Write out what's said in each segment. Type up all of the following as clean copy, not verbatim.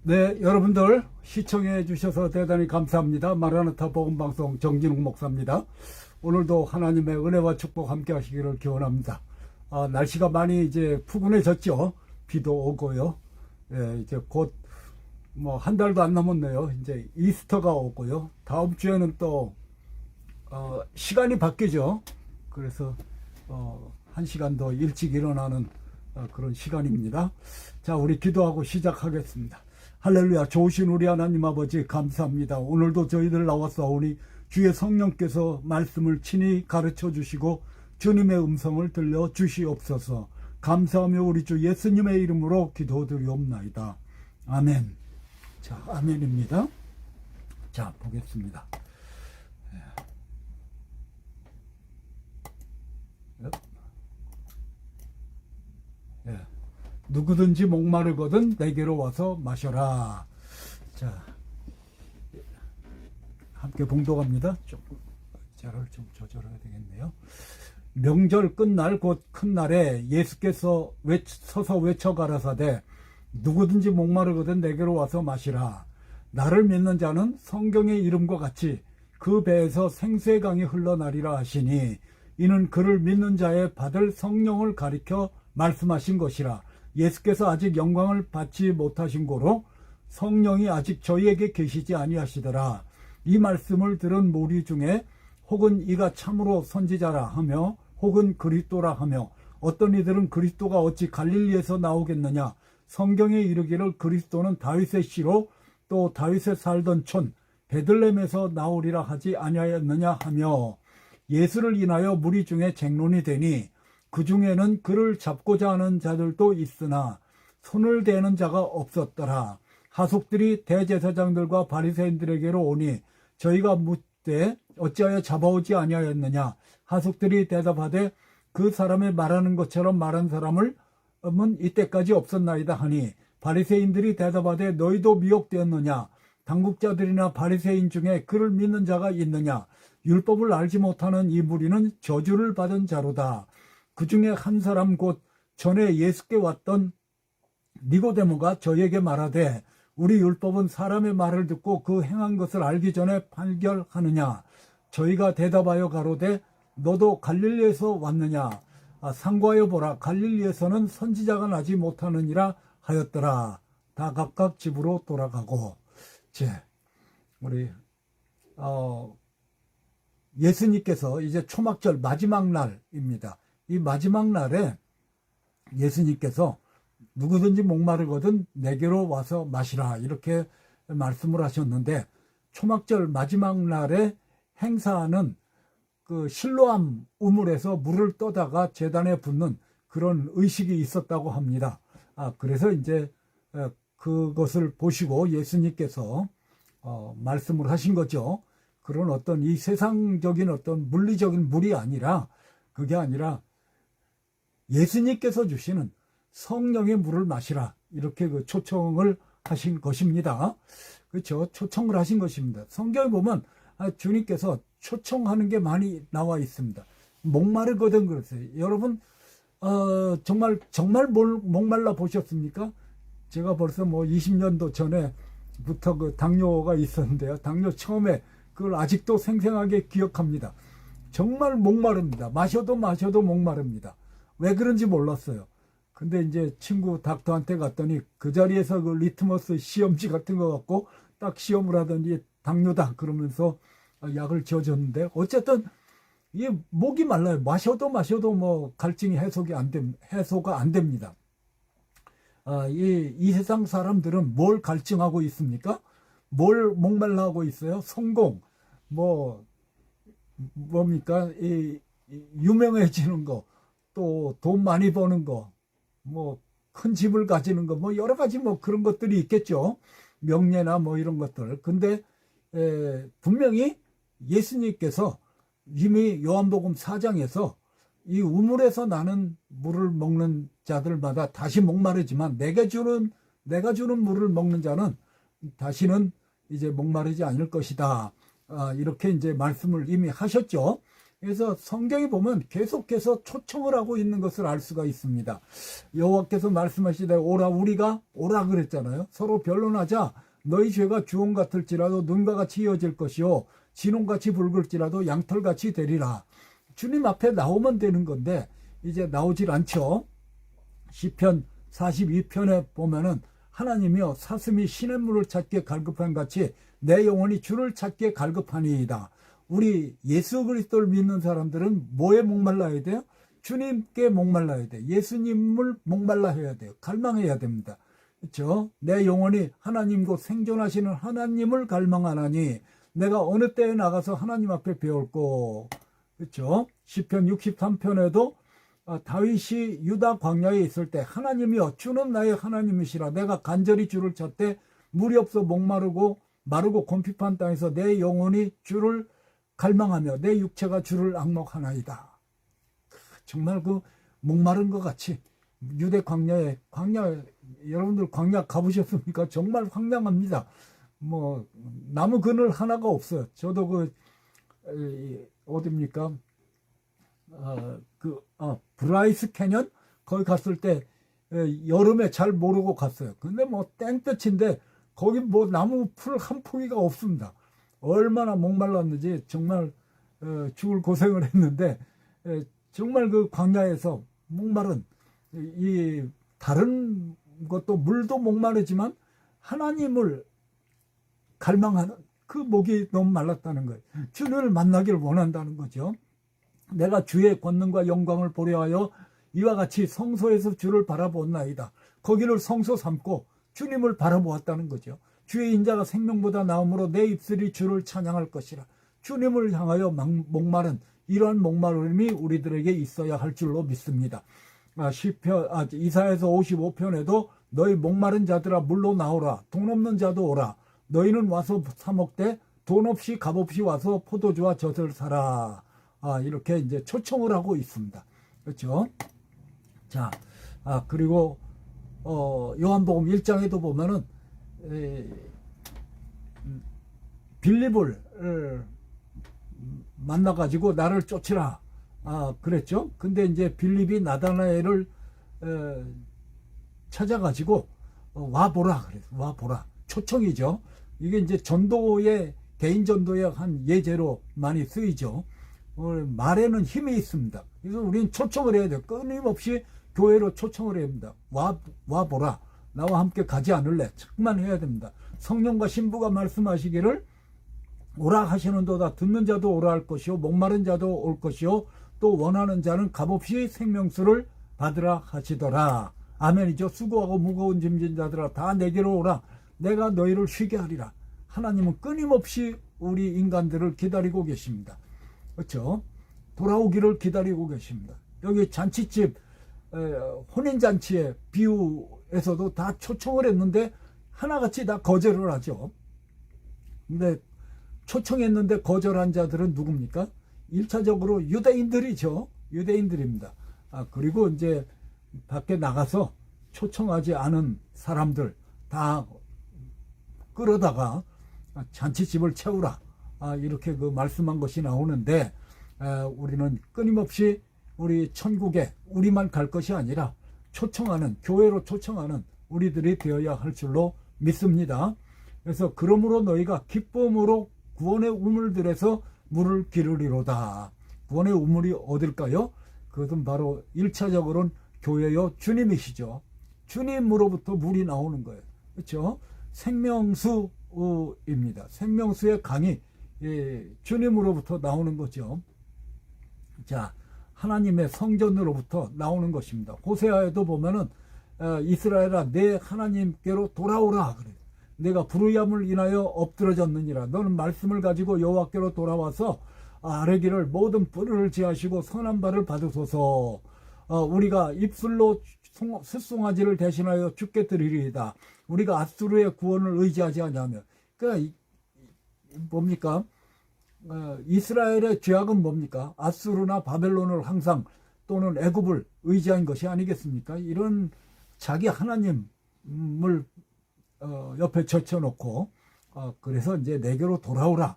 네, 여러분들 시청해 주셔서 대단히 감사합니다. 마라나타 복음방송 정진웅 목사입니다. 오늘도 하나님의 은혜와 축복 함께 하시기를 기원합니다. 날씨가 많이 이제 푸근해졌죠. 비도 오고요. 예, 이제 곧 뭐 한 달도 안 남았네요. 이제 이스터가 오고요. 다음 주에는 또 시간이 바뀌죠. 그래서 한 시간 더 일찍 일어나는 그런 시간입니다. 자, 우리 기도하고 시작하겠습니다. 할렐루야. 좋으신 우리 하나님 아버지 감사합니다. 오늘도 저희들 나왔사오니 주의 성령께서 말씀을 친히 가르쳐 주시고 주님의 음성을 들려 주시옵소서. 감사하며 우리 주 예수님의 이름으로 기도드리옵나이다. 아멘. 자, 아멘입니다. 자, 보겠습니다. 예. 누구든지 목마르거든 내게로 와서 마셔라. 자, 함께 봉독합니다. 조금 자를 좀 조절해야 되겠네요. 명절 끝날 곧 큰 날에 예수께서 서서 외쳐 가라사대 누구든지 목마르거든 내게로 와서 마시라. 나를 믿는 자는 성경의 이름과 같이 그 배에서 생수의 강이 흘러나리라 하시니 이는 그를 믿는 자의 받을 성령을 가리켜 말씀하신 것이라. 예수께서 아직 영광을 받지 못하신 고로 성령이 아직 저희에게 계시지 아니하시더라. 이 말씀을 들은 무리 중에 혹은 이가 참으로 선지자라 하며 혹은 그리스도라 하며 어떤 이들은 그리스도가 어찌 갈릴리에서 나오겠느냐. 성경에 이르기를 그리스도는 다윗의 씨로 또 다윗의 살던 촌 베들레헴에서 나오리라 하지 아니하였느냐 하며 예수를 인하여 무리 중에 쟁론이 되니 그 중에는 그를 잡고자 하는 자들도 있으나 손을 대는 자가 없었더라. 하속들이 대제사장들과 바리새인들에게로 오니 저희가 묻되 어찌하여 잡아오지 아니하였느냐. 하속들이 대답하되 그 사람이 말하는 것처럼 말한 사람은 이때까지 없었나이다 하니 바리새인들이 대답하되 너희도 미혹되었느냐. 당국자들이나 바리새인 중에 그를 믿는 자가 있느냐. 율법을 알지 못하는 이 무리는 저주를 받은 자로다. 그 중에 한 사람 곧 전에 예수께 왔던 니고데모가 저에게 말하되 우리 율법은 사람의 말을 듣고 그 행한 것을 알기 전에 판결하느냐. 저희가 대답하여 가로되 너도 갈릴리에서 왔느냐. 상고하여 보라. 갈릴리에서는 선지자가 나지 못하느니라 하였더라. 다 각각 집으로 돌아가고. 우리 예수님께서 이제 초막절 마지막 날입니다. 이 마지막 날에 예수님께서 누구든지 목마르거든 내게로 와서 마시라 이렇게 말씀을 하셨는데 초막절 마지막 날에 행사하는 그 실로암 우물에서 물을 떠다가 제단에 붓는 그런 의식이 있었다고 합니다. 그래서 이제 그것을 보시고 예수님께서 말씀을 하신 거죠. 그런 어떤 이 세상적인 어떤 물리적인 물이 아니라 그게 아니라 예수님께서 주시는 성령의 물을 마시라 이렇게 그 초청을 하신 것입니다. 그렇죠? 초청을 하신 것입니다. 성경에 보면 주님께서 초청하는 게 많이 나와 있습니다. 목마르거든 그랬어요. 여러분 정말 목말라 보셨습니까? 제가 벌써 뭐 20년도 전에부터 그 당뇨가 있었는데요. 당뇨 처음에 그걸 아직도 생생하게 기억합니다. 정말 목마릅니다. 마셔도 목마릅니다. 왜 그런지 몰랐어요. 근데 이제 친구 닥터한테 갔더니 그 자리에서 그 리트머스 시험지 같은 거 갖고 딱 시험을 하더니 당뇨다 그러면서 약을 지어줬는데 어쨌든 이 목이 말라요. 마셔도 뭐 갈증이 해소가 안 됩니다. 이 세상 사람들은 뭘 갈증하고 있습니까? 뭘 목말라 하고 있어요? 성공, 뭡니까? 유명해지는 거, 또 돈 많이 버는 거, 큰 집을 가지는 거, 여러 가지 그런 것들이 있겠죠. 명예나 이런 것들. 근데, 분명히 예수님께서 이미 요한복음 4장에서 이 우물에서 나는 물을 먹는 자들마다 다시 목마르지만 내가 주는 물을 먹는 자는 다시는 이제 목마르지 않을 것이다. 이렇게 이제 말씀을 이미 하셨죠. 그래서 성경에 보면 계속해서 초청을 하고 있는 것을 알 수가 있습니다. 여호와께서 말씀하시되 오라, 우리가 오라 그랬잖아요. 서로 변론하자. 너희 죄가 주홍 같을지라도 눈과 같이 이어질 것이요 진홍같이 붉을지라도 양털같이 되리라. 주님 앞에 나오면 되는 건데 이제 나오질 않죠. 시편 42편에 보면은 하나님이여 사슴이 시냇물을 찾기에 갈급한 같이 내 영혼이 주를 찾기에 갈급하니이다. 우리 예수 그리스도를 믿는 사람들은 뭐에 목말라야 돼요? 주님께 목말라야 돼요. 예수님을 목말라해야 돼요. 갈망해야 됩니다. 그렇죠? 내 영혼이 하나님 곧 생존하시는 하나님을 갈망하나니 내가 어느 때에 나가서 하나님 앞에 배울고. 그렇죠? 시편 63편에도 다윗이 유다 광야에 있을 때 하나님이여 주는 나의 하나님이시라. 내가 간절히 주를 찾되 물이 없어 목마르고 마르고 곰핍한 땅에서 내 영혼이 주를 갈망하며 내 육체가 주를 앙목하나이다. 정말 그 목마른 것 같이 유대 광야 여러분들 광야 가보셨습니까? 정말 황량합니다. 뭐 나무 그늘 하나가 없어요. 저도 어디입니까? 브라이스 캐년 거기 갔을 때 여름에 잘 모르고 갔어요. 근데 뭐 땡볕인데 거기 뭐 나무 풀 한 포기가 없습니다. 얼마나 목말랐는지 정말 죽을 고생을 했는데 정말 그 광야에서 목마른 이 다른 것도 물도 목마르지만 하나님을 갈망하는 그 목이 너무 말랐다는 거예요. 주님을 만나기를 원한다는 거죠. 내가 주의 권능과 영광을 보려 하여 이와 같이 성소에서 주를 바라보았나이다. 거기를 성소 삼고 주님을 바라보았다는 거죠. 주의 인자가 생명보다 나음으로 내 입술이 주를 찬양할 것이라. 주님을 향하여 목마른 이러한 목마름이 우리들에게 있어야 할 줄로 믿습니다. 이사야서 55편에도 너희 목마른 자들아 물로 나오라. 돈 없는 자도 오라. 너희는 와서 사 먹되 돈 없이 값 없이 와서 포도주와 젖을 사라. 이렇게 이제 초청을 하고 있습니다. 그렇죠? 자, 그리고 요한복음 1장에도 보면은 빌립을 만나가지고 나를 쫓으라. 그랬죠? 근데 이제 빌립이 나다나엘을 찾아가지고 와보라 그래서 와보라. 초청이죠. 이게 이제 전도의 개인 전도의 한 예제로 많이 쓰이죠. 말에는 힘이 있습니다. 그래서 우리는 초청을 해야 돼요. 끊임없이 교회로 초청을 해야 됩니다. 와보라. 나와 함께 가지 않을래? 착만 해야 됩니다. 성령과 신부가 말씀하시기를 오라 하시는도다. 듣는 자도 오라 할 것이요 목마른 자도 올 것이요 또 원하는 자는 값없이 생명수를 받으라 하시더라. 아멘이죠. 수고하고 무거운 짐진 자들아 다 내게로 오라. 내가 너희를 쉬게 하리라. 하나님은 끊임없이 우리 인간들을 기다리고 계십니다. 그렇죠? 돌아오기를 기다리고 계십니다. 여기 잔치집 혼인잔치의 비유에서도 다 초청을 했는데 하나같이 다 거절을 하죠. 근데 초청했는데 거절한 자들은 누굽니까? 1차적으로 유대인들이죠. 유대인들입니다. 그리고 이제 밖에 나가서 초청하지 않은 사람들 다 끌어다가 잔치집을 채우라. 이렇게 그 말씀한 것이 나오는데 우리는 끊임없이 우리 천국에 우리만 갈 것이 아니라 초청하는 교회로 초청하는 우리들이 되어야 할 줄로 믿습니다. 그래서 그러므로 너희가 기쁨으로 구원의 우물들에서 물을 기르리로다. 구원의 우물이 어딜까요? 그것은 바로 1차적으로는 교회요 주님이시죠. 주님으로부터 물이 나오는 거예요. 그렇죠? 생명수입니다. 생명수의 강이 주님으로부터 나오는 거죠. 자, 하나님의 성전으로부터 나오는 것입니다. 호세아에도 보면은 이스라엘아 내 하나님께로 돌아오라 그래요. 내가 불의함을 인하여 엎드러졌느니라. 너는 말씀을 가지고 여호와께로 돌아와서 아뢰기를 모든 뿔을 제하시고 선한 바를 받으소서. 우리가 입술로 숫송아지를 대신하여 주께 드리리이다. 우리가 앗수르의 구원을 의지하지 않냐며. 그러니까 뭡니까? 이스라엘의 죄악은 뭡니까? 앗수르나 바벨론을 항상 또는 애굽을 의지한 것이 아니겠습니까? 이런 자기 하나님을 옆에 젖혀놓고 그래서 이제 내게로 돌아오라.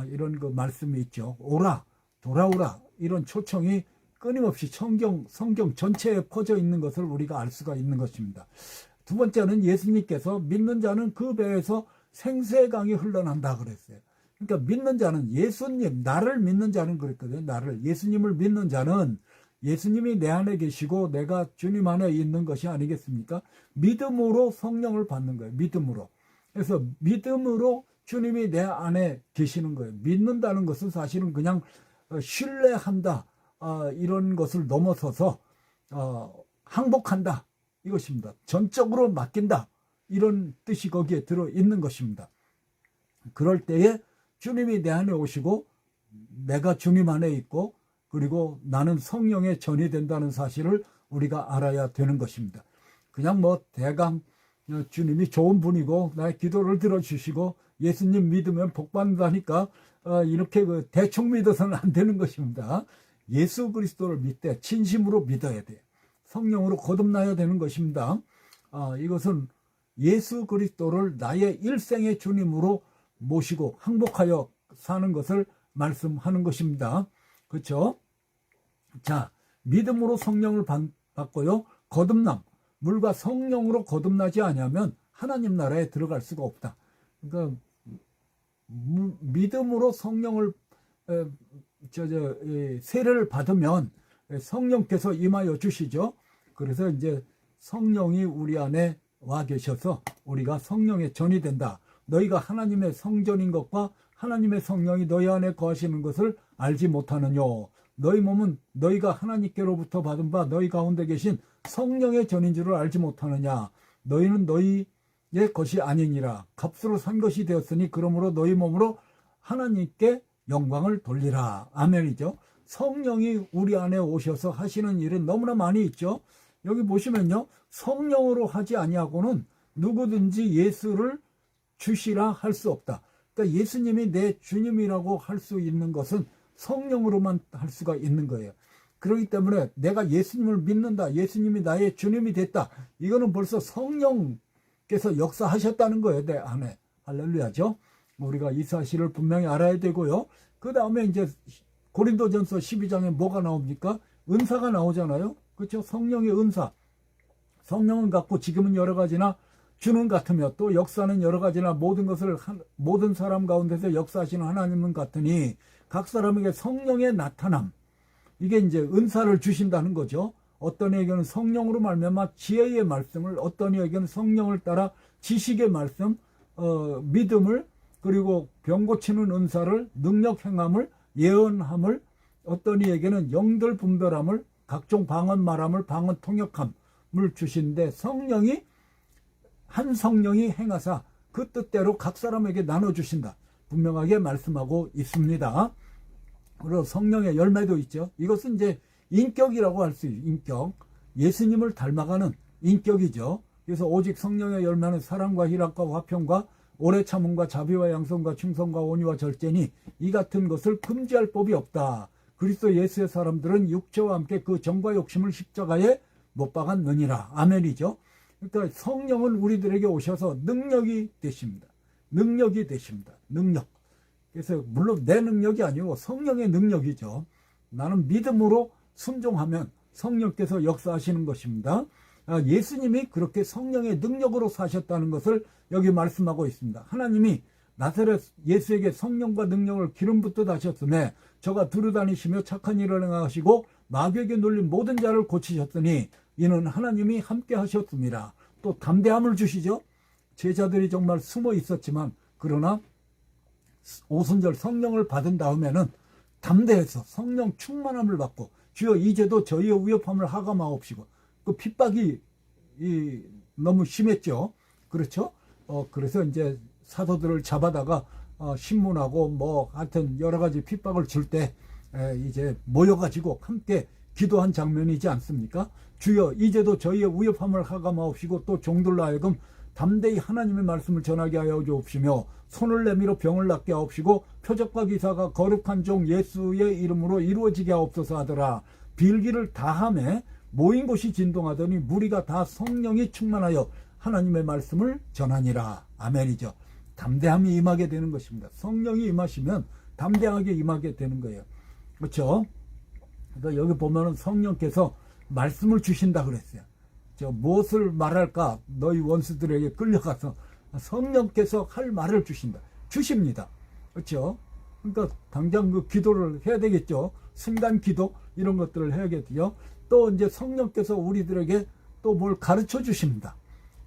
이런 그 말씀이 있죠. 오라. 돌아오라, 이런 초청이 끊임없이 성경 전체에 퍼져 있는 것을 우리가 알 수가 있는 것입니다. 두 번째는 예수님께서 믿는 자는 그 배에서 생수의 강이 흘러난다 그랬어요. 그러니까 믿는 자는 예수님, 나를 믿는 자는 그랬거든요. 예수님을 믿는 자는 예수님이 내 안에 계시고 내가 주님 안에 있는 것이 아니겠습니까? 믿음으로 성령을 받는 거예요. 믿음으로. 그래서 믿음으로 주님이 내 안에 계시는 거예요. 믿는다는 것은 사실은 그냥 신뢰한다, 이런 것을 넘어서서 항복한다, 이것입니다. 전적으로 맡긴다, 이런 뜻이 거기에 들어있는 것입니다. 그럴 때에 주님이 내 안에 오시고 내가 주님 안에 있고 그리고 나는 성령의 전이 된다는 사실을 우리가 알아야 되는 것입니다. 그냥 대강 주님이 좋은 분이고 나의 기도를 들어주시고 예수님 믿으면 복 받는다니까 이렇게 대충 믿어서는 안 되는 것입니다. 예수 그리스도를 믿되 진심으로 믿어야 돼요. 성령으로 거듭나야 되는 것입니다. 이것은 예수 그리스도를 나의 일생의 주님으로 모시고 항복하여 사는 것을 말씀하는 것입니다. 그렇죠? 자, 믿음으로 성령을 받고요. 거듭남, 물과 성령으로 거듭나지 않으면 하나님 나라에 들어갈 수가 없다. 그러니까 믿음으로 성령을 세례를 받으면 성령께서 임하여 주시죠. 그래서 이제 성령이 우리 안에 와 계셔서 우리가 성령의 전이 된다. 너희가 하나님의 성전인 것과 하나님의 성령이 너희 안에 거하시는 것을 알지 못하느냐. 너희 몸은 너희가 하나님께로부터 받은 바 너희 가운데 계신 성령의 전인 줄을 알지 못하느냐. 너희는 너희의 것이 아니니라. 값으로 산 것이 되었으니 그러므로 너희 몸으로 하나님께 영광을 돌리라. 아멘이죠. 성령이 우리 안에 오셔서 하시는 일은 너무나 많이 있죠. 여기 보시면요, 성령으로 하지 아니하고는 누구든지 예수를 주시라 할 수 없다. 그러니까 예수님이 내 주님이라고 할 수 있는 것은 성령으로만 할 수가 있는 거예요. 그렇기 때문에 내가 예수님을 믿는다, 예수님이 나의 주님이 됐다, 이거는 벌써 성령께서 역사하셨다는 거예요, 내 안에. 할렐루야죠. 우리가 이 사실을 분명히 알아야 되고요. 그 다음에 이제 고린도전서 12장에 뭐가 나옵니까? 은사가 나오잖아요. 그렇죠? 성령의 은사. 성령은 같고 지금은 여러 가지나 주는 같으며 또 역사는 여러 가지나 모든 사람 가운데서 역사하시는 하나님은 같으니 각 사람에게 성령의 나타남, 이게 이제 은사를 주신다는 거죠. 어떤 이에게는 성령으로 말미암아 지혜의 말씀을, 어떤 이에게는 성령을 따라 지식의 말씀, 믿음을, 그리고 병 고치는 은사를, 능력 행함을, 예언함을, 어떤 이에게는 영들 분별함을, 각종 방언 말함을, 방언 통역함을 주시는데 성령이 한 성령이 행하사 그 뜻대로 각 사람에게 나눠주신다, 분명하게 말씀하고 있습니다. 그리고 성령의 열매도 있죠. 이것은 이제 인격이라고 할 수 있어요. 인격. 예수님을 닮아가는 인격이죠. 그래서 오직 성령의 열매는 사랑과 희락과 화평과 오래 참음과 자비와 양성과 충성과 온유와 절제니 이 같은 것을 금지할 법이 없다. 그리스도 예수의 사람들은 육체와 함께 그 정과 욕심을 십자가에 못 박았느니라. 아멘이죠. 그러니까 성령은 우리들에게 오셔서 능력이 되십니다. 능력이 되십니다. 능력. 그래서 물론 내 능력이 아니고 성령의 능력이죠. 나는 믿음으로 순종하면 성령께서 역사하시는 것입니다. 예수님이 그렇게 성령의 능력으로 사셨다는 것을 여기 말씀하고 있습니다. 하나님이 나사렛 예수에게 성령과 능력을 기름 붓듯 하셨음에 저가 두루다니시며 착한 일을 행하시고 마귀에게 눌린 모든 자를 고치셨더니 이는 하나님이 함께 하셨습니다. 또 담대함을 주시죠. 제자들이 정말 숨어 있었지만 그러나 오순절 성령을 받은 다음에는 담대해서 성령 충만함을 받고 주여 이제도 저희의 위협함을 하감하옵시고, 그 핍박이 너무 심했죠. 그렇죠? 그래서 이제 사도들을 잡아다가 신문하고 하여튼 여러 가지 핍박을 줄 때 이제 모여가지고 함께 기도한 장면이지 않습니까? 주여 이제도 저희의 위협함을 하감하옵시고 또 종들로 하여금 담대히 하나님의 말씀을 전하게 하여 주옵시며 손을 내밀어 병을 낫게 하옵시고 표적과 기사가 거룩한 종 예수의 이름으로 이루어지게 하옵소서 하더라. 빌기를 다함에 모인 곳이 진동하더니 무리가 다 성령이 충만하여 하나님의 말씀을 전하니라. 아멘이죠. 담대함이 임하게 되는 것입니다. 성령이 임하시면 담대하게 임하게 되는 거예요. 그렇죠? 그래서 여기 보면은 성령께서 말씀을 주신다 그랬어요. 저 무엇을 말할까? 너희 원수들에게 끌려가서 성령께서 할 말을 주십니다. 그렇죠? 그러니까 당장 그 기도를 해야 되겠죠. 순간 기도 이런 것들을 해야겠죠. 또 이제 성령께서 우리들에게 또 뭘 가르쳐 주십니다.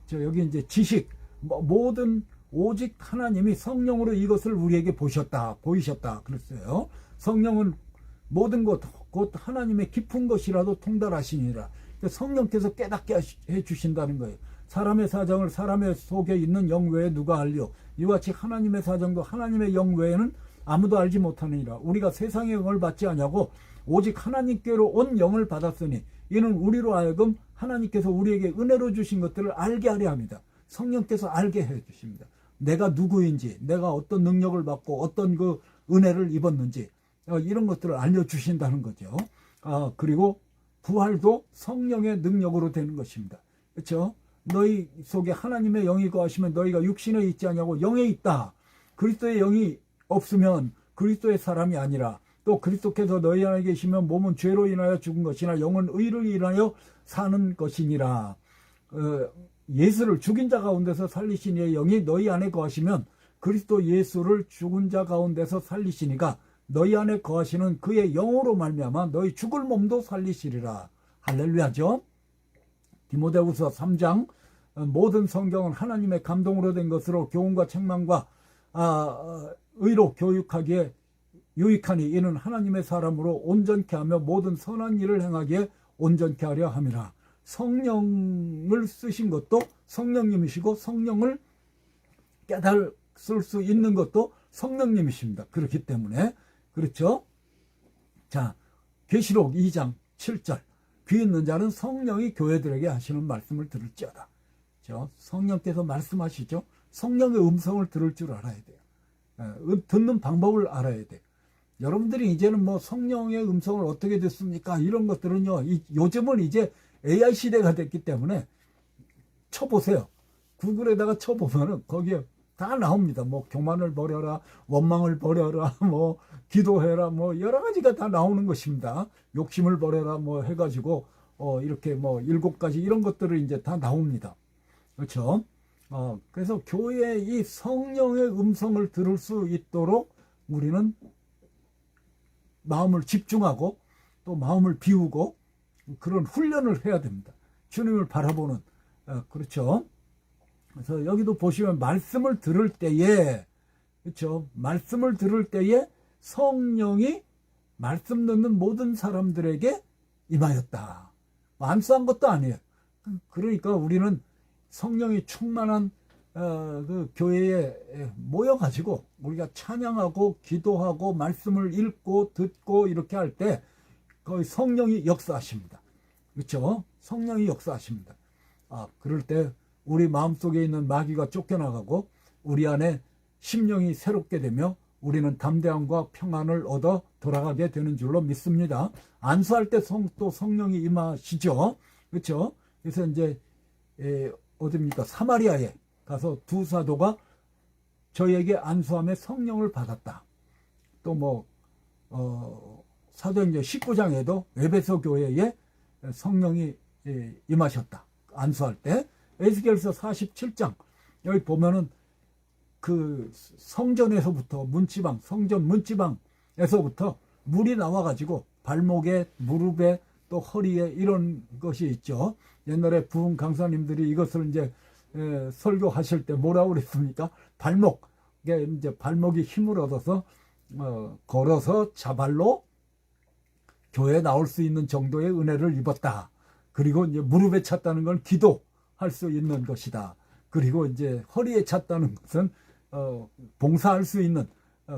저 여기 이제 지식 모든 오직 하나님이 성령으로 이것을 우리에게 보이셨다 그랬어요. 성령은 모든 것 곧 하나님의 깊은 것이라도 통달하시니라. 성령께서 깨닫게 해 주신다는 거예요. 사람의 사정을 사람의 속에 있는 영 외에 누가 알리오. 이와 같이 하나님의 사정도 하나님의 영 외에는 아무도 알지 못하느니라. 우리가 세상의 영을 받지 아니하고 오직 하나님께로 온 영을 받았으니 이는 우리로 하여금 하나님께서 우리에게 은혜로 주신 것들을 알게 하려 합니다. 성령께서 알게 해 주십니다. 내가 누구인지, 내가 어떤 능력을 받고 어떤 그 은혜를 입었는지 이런 것들을 알려주신다는 거죠. 그리고 부활도 성령의 능력으로 되는 것입니다. 그렇죠? 너희 속에 하나님의 영이 거하시면 너희가 육신에 있지 않냐고 영에 있다. 그리스도의 영이 없으면 그리스도의 사람이 아니라 또 그리스도께서 너희 안에 계시면 몸은 죄로 인하여 죽은 것이나 영은 의를 인하여 사는 것이니라. 예수를 죽인 자 가운데서 살리신 이의 영이 너희 안에 거하시면 그리스도 예수를 죽은 자 가운데서 살리시니가 너희 안에 거하시는 그의 영으로 말미암아 너희 죽을 몸도 살리시리라. 할렐루야죠. 디모데후서 3장 모든 성경은 하나님의 감동으로 된 것으로 교훈과 책망과 의로 교육하기에 유익하니 이는 하나님의 사람으로 온전케 하며 모든 선한 일을 행하기에 온전케 하려 함이라. 성령을 쓰신 것도 성령님이시고 성령을 깨달을 수 있는 것도 성령님이십니다. 그렇기 때문에 그렇죠? 자, 계시록 2장 7절 귀 있는 자는 성령이 교회들에게 하시는 말씀을 들을지어다. 그렇죠? 성령께서 말씀하시죠. 성령의 음성을 들을 줄 알아야 돼요. 듣는 방법을 알아야 돼요. 여러분들이 이제는 뭐 성령의 음성을 어떻게 듣습니까? 이런 것들은요. 요즘은 이제 AI 시대가 됐기 때문에 쳐보세요. 구글에다가 쳐보면은 거기에 다 나옵니다. 뭐 교만을 버려라, 원망을 버려라, 뭐 기도해라, 뭐 여러 가지가 다 나오는 것입니다. 욕심을 버려라, 뭐 해가지고 이렇게 뭐 7가지 이런 것들을 이제 다 나옵니다. 그렇죠? 그래서 교회의 이 성령의 음성을 들을 수 있도록 우리는 마음을 집중하고 또 마음을 비우고 그런 훈련을 해야 됩니다. 주님을 바라보는 그렇죠. 그래서 여기도 보시면 말씀을 들을 때에 그렇죠. 말씀을 들을 때에 성령이 말씀 듣는 모든 사람들에게 임하였다. 안수한 것도 아니에요. 그러니까 우리는 성령이 충만한 그 교회에 모여가지고 우리가 찬양하고 기도하고 말씀을 읽고 듣고 이렇게 할 때 거의 성령이 역사하십니다. 그렇죠? 성령이 역사하십니다. 그럴 때 우리 마음속에 있는 마귀가 쫓겨나가고 우리 안에 심령이 새롭게 되며 우리는 담대함과 평안을 얻어 돌아가게 되는 줄로 믿습니다. 안수할 때 또 성령이 임하시죠. 그렇죠? 그래서 이제 어디입니까? 사마리아에 가서 두 사도가 저에게 안수함에 성령을 받았다. 또 뭐 사도행전 19장에도 에베소 교회에 성령이 임하셨다. 안수할 때 에스겔서 47장 여기 보면은 그 성전에서부터 문지방 성전 문지방에서부터 물이 나와가지고 발목에 무릎에 또 허리에 이런 것이 있죠. 옛날에 부흥 강사님들이 이것을 이제 설교하실 때 뭐라고 그랬습니까? 발목에 이제 발목이 힘을 얻어서 걸어서 자발로 교회에 나올 수 있는 정도의 은혜를 입었다. 그리고 이제 무릎에 찼다는 건 기도할 수 있는 것이다. 그리고 이제 허리에 찼다는 것은 봉사할 수 있는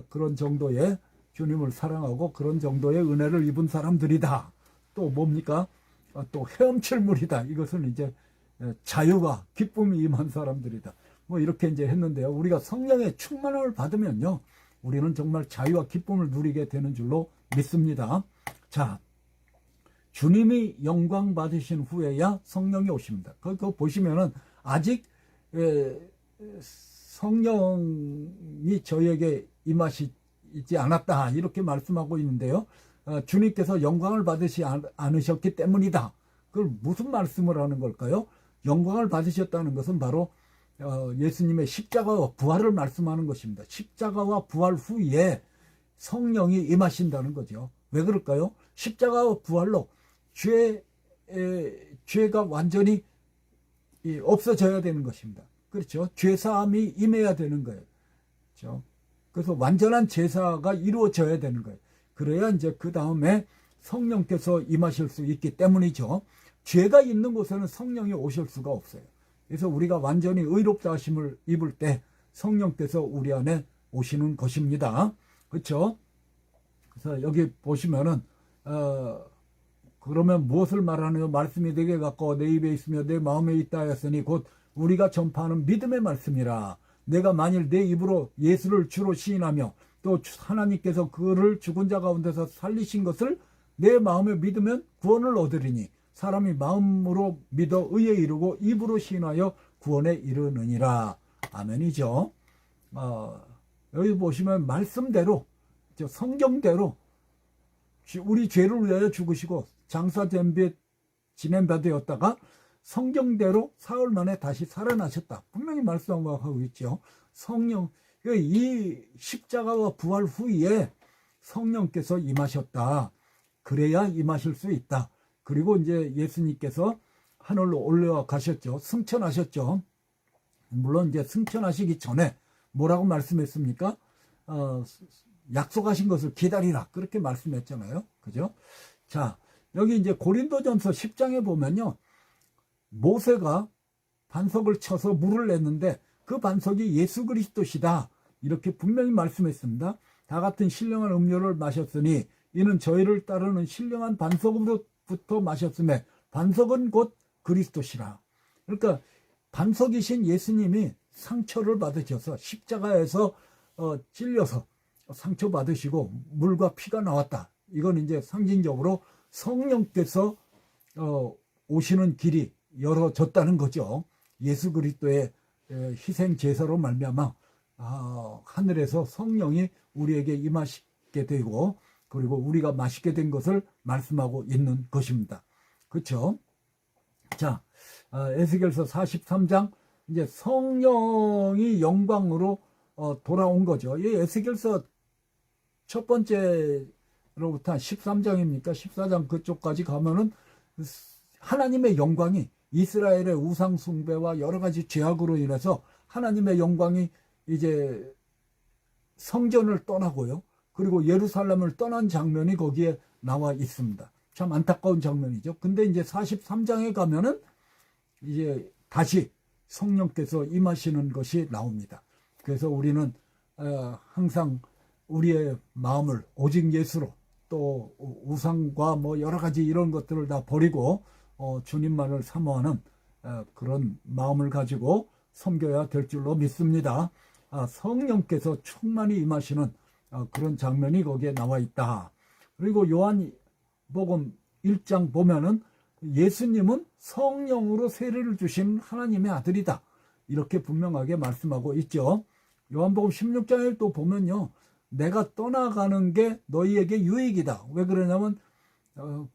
그런 정도의 주님을 사랑하고 그런 정도의 은혜를 입은 사람들이다. 또 뭡니까? 또 헤엄칠물이다. 이것은 이제 자유와 기쁨이 임한 사람들이다. 뭐 이렇게 이제 했는데요. 우리가 성령의 충만함을 받으면요, 우리는 정말 자유와 기쁨을 누리게 되는 줄로 믿습니다. 자, 주님이 영광 받으신 후에야 성령이 오십니다. 그거 보시면은 아직 성령이 저에게 임하시지 않았다 이렇게 말씀하고 있는데요. 주님께서 영광을 받으시 않으셨기 때문이다. 그걸 무슨 말씀을 하는 걸까요? 영광을 받으셨다는 것은 바로 예수님의 십자가와 부활을 말씀하는 것입니다. 십자가와 부활 후에 성령이 임하신다는 거죠. 왜 그럴까요? 십자가와 부활로 죄가 완전히 없어져야 되는 것입니다. 그렇죠? 죄사함이 임해야 되는 거예요. 그렇죠? 그래서 완전한 제사가 이루어져야 되는 거예요. 그래야 이제 그 다음에 성령께서 임하실 수 있기 때문이죠. 죄가 있는 곳에는 성령이 오실 수가 없어요. 그래서 우리가 완전히 의롭다 하심을 입을 때 성령께서 우리 안에 오시는 것입니다. 그렇죠? 그래서 여기 보시면은 그러면 무엇을 말하느냐? 말씀이 내게 가까워 내 입에 있으며 내 마음에 있다 하였으니 곧 우리가 전파하는 믿음의 말씀이라. 내가 만일 내 입으로 예수를 주로 시인하며 또 하나님께서 그를 죽은 자 가운데서 살리신 것을 내 마음에 믿으면 구원을 얻으리니 사람이 마음으로 믿어 의에 이르고 입으로 시인하여 구원에 이르느니라. 아멘이죠. 여기 보시면 말씀대로 성경대로 우리 죄를 위하여 죽으시고 장사된 지낸 바 되었다가 성경대로 사흘 만에 다시 살아나셨다. 분명히 말씀하고 있죠. 성령, 이 십자가와 부활 후에 성령께서 임하셨다. 그래야 임하실 수 있다. 그리고 이제 예수님께서 하늘로 올라가셨죠. 승천하셨죠. 물론 이제 승천하시기 전에 뭐라고 말씀했습니까? 약속하신 것을 기다리라. 그렇게 말씀했잖아요. 그죠? 자, 여기 이제 고린도전서 10장에 보면요. 모세가 반석을 쳐서 물을 냈는데 그 반석이 예수 그리스도시다. 이렇게 분명히 말씀했습니다. 다 같은 신령한 음료를 마셨으니 이는 저희를 따르는 신령한 반석으로부터 마셨음에 반석은 곧 그리스도시라. 그러니까 반석이신 예수님이 상처를 받으셔서 십자가에서 찔려서 상처받으시고 물과 피가 나왔다. 이건 이제 상징적으로 성령께서 오시는 길이 열어졌다는 거죠. 예수 그리스도의 희생 제사로 말미암아 하늘에서 성령이 우리에게 임하시게 되고 그리고 우리가 마시게 된 것을 말씀하고 있는 것입니다. 그렇죠? 자, 에스겔서 43장 이제 성령이 영광으로 돌아온 거죠. 이 에스겔서 첫 번째로부터 13장입니까? 14장 그쪽까지 가면은 하나님의 영광이 이스라엘의 우상 숭배와 여러 가지 죄악으로 인해서 하나님의 영광이 이제 성전을 떠나고요. 그리고 예루살렘을 떠난 장면이 거기에 나와 있습니다. 참 안타까운 장면이죠. 근데 이제 43장에 가면은 이제 다시 성령께서 임하시는 것이 나옵니다. 그래서 우리는 항상 우리의 마음을 오직 예수로 또 우상과 뭐 여러 가지 이런 것들을 다 버리고 주님만을 사모하는 그런 마음을 가지고 섬겨야 될 줄로 믿습니다. 성령께서 충만히 임하시는 그런 장면이 거기에 나와 있다. 그리고 요한복음 1장 보면은 예수님은 성령으로 세례를 주신 하나님의 아들이다. 이렇게 분명하게 말씀하고 있죠. 요한복음 16장에 또 보면요. 내가 떠나가는 게 너희에게 유익이다. 왜 그러냐면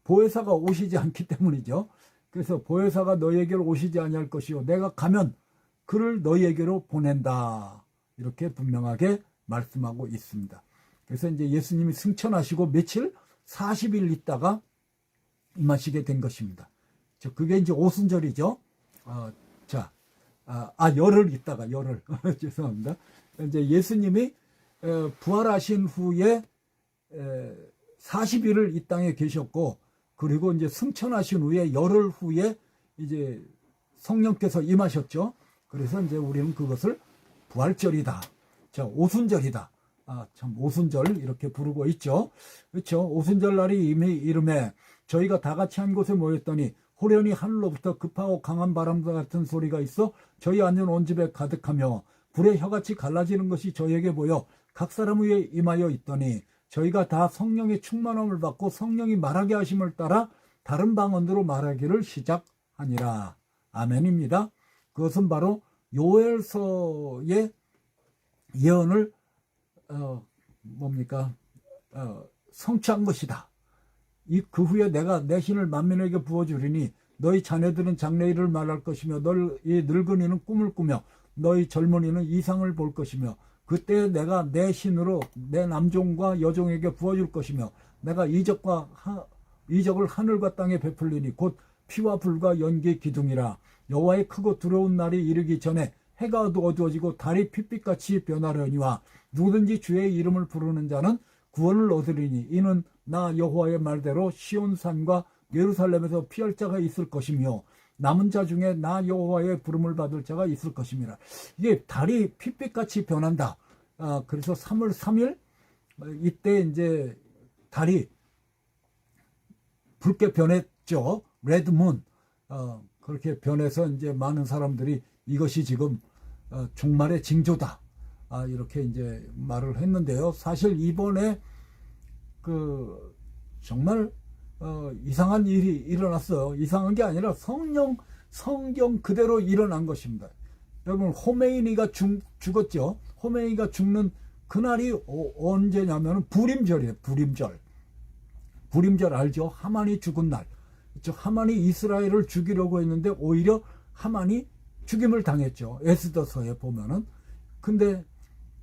보혜사가 오시지 않기 때문이죠. 그래서 보혜사가 너희에게로 오시지 아니할 것이요 내가 가면 그를 너희에게로 보낸다. 이렇게 분명하게 말씀하고 있습니다. 그래서 이제 예수님이 승천하시고 며칠 40일 있다가 임하시게 된 것입니다. 그게 이제 오순절이죠. 열흘 있다가 열흘 죄송합니다. 이제 예수님이 부활하신 후에 40일을 이 땅에 계셨고 그리고 이제 승천하신 후에 열흘 후에 이제 성령께서 임하셨죠. 그래서 이제 우리는 그것을 부활절이다. 오순절이다. 참 오순절 이렇게 부르고 있죠. 그렇죠. 오순절 날이 이미 이름에 저희가 다 같이 한 곳에 모였더니 호련히 하늘로부터 급하고 강한 바람과 같은 소리가 있어 저희 앉은 온 집에 가득하며 불의 혀같이 갈라지는 것이 저희에게 보여 각 사람 위에 임하여 있더니 저희가 다 성령의 충만함을 받고 성령이 말하게 하심을 따라 다른 방언으로 말하기를 시작하니라. 아멘입니다. 그것은 바로 요엘서의 예언을 성취한 것이다. 그 후에 내가 내 신을 만민에게 부어주리니 너희 자녀들은 장래일을 말할 것이며 이 늙은이는 꿈을 꾸며 너희 젊은이는 이상을 볼 것이며 그때 내가 내 신으로 내 남종과 여종에게 부어줄 것이며 내가 이적을 하늘과 땅에 베풀리니 곧 피와 불과 연기 기둥이라. 여호와의 크고 두려운 날이 이르기 전에 해가 어두워지고 달이 핏빛같이 변하려니와 누구든지 주의 이름을 부르는 자는 구원을 얻으리니 이는 나 여호와의 말대로 시온산과 예루살렘에서 피할 자가 있을 것이며 남은 자 중에 나 여호와의 부름을 받을 자가 있을 것임이라. 이게 달이 핏빛같이 변한다. 그래서 3월 3일 이때 이제 달이 붉게 변했죠. 레드문. 그렇게 변해서 이제 많은 사람들이 이것이 지금 종말의 징조다. 이렇게 이제 말을 했는데요. 사실 이번에 정말 이상한 일이 일어났어요. 이상한 게 아니라 성경 그대로 일어난 것입니다. 여러분, 호메이니가 죽었죠. 호메이니가 죽는 그날이 언제냐면 불임절이에요. 불임절 알죠? 하만이 죽은 날. 하만이 이스라엘을 죽이려고 했는데 오히려 하만이 죽임을 당했죠. 에스더서에 보면은. 근데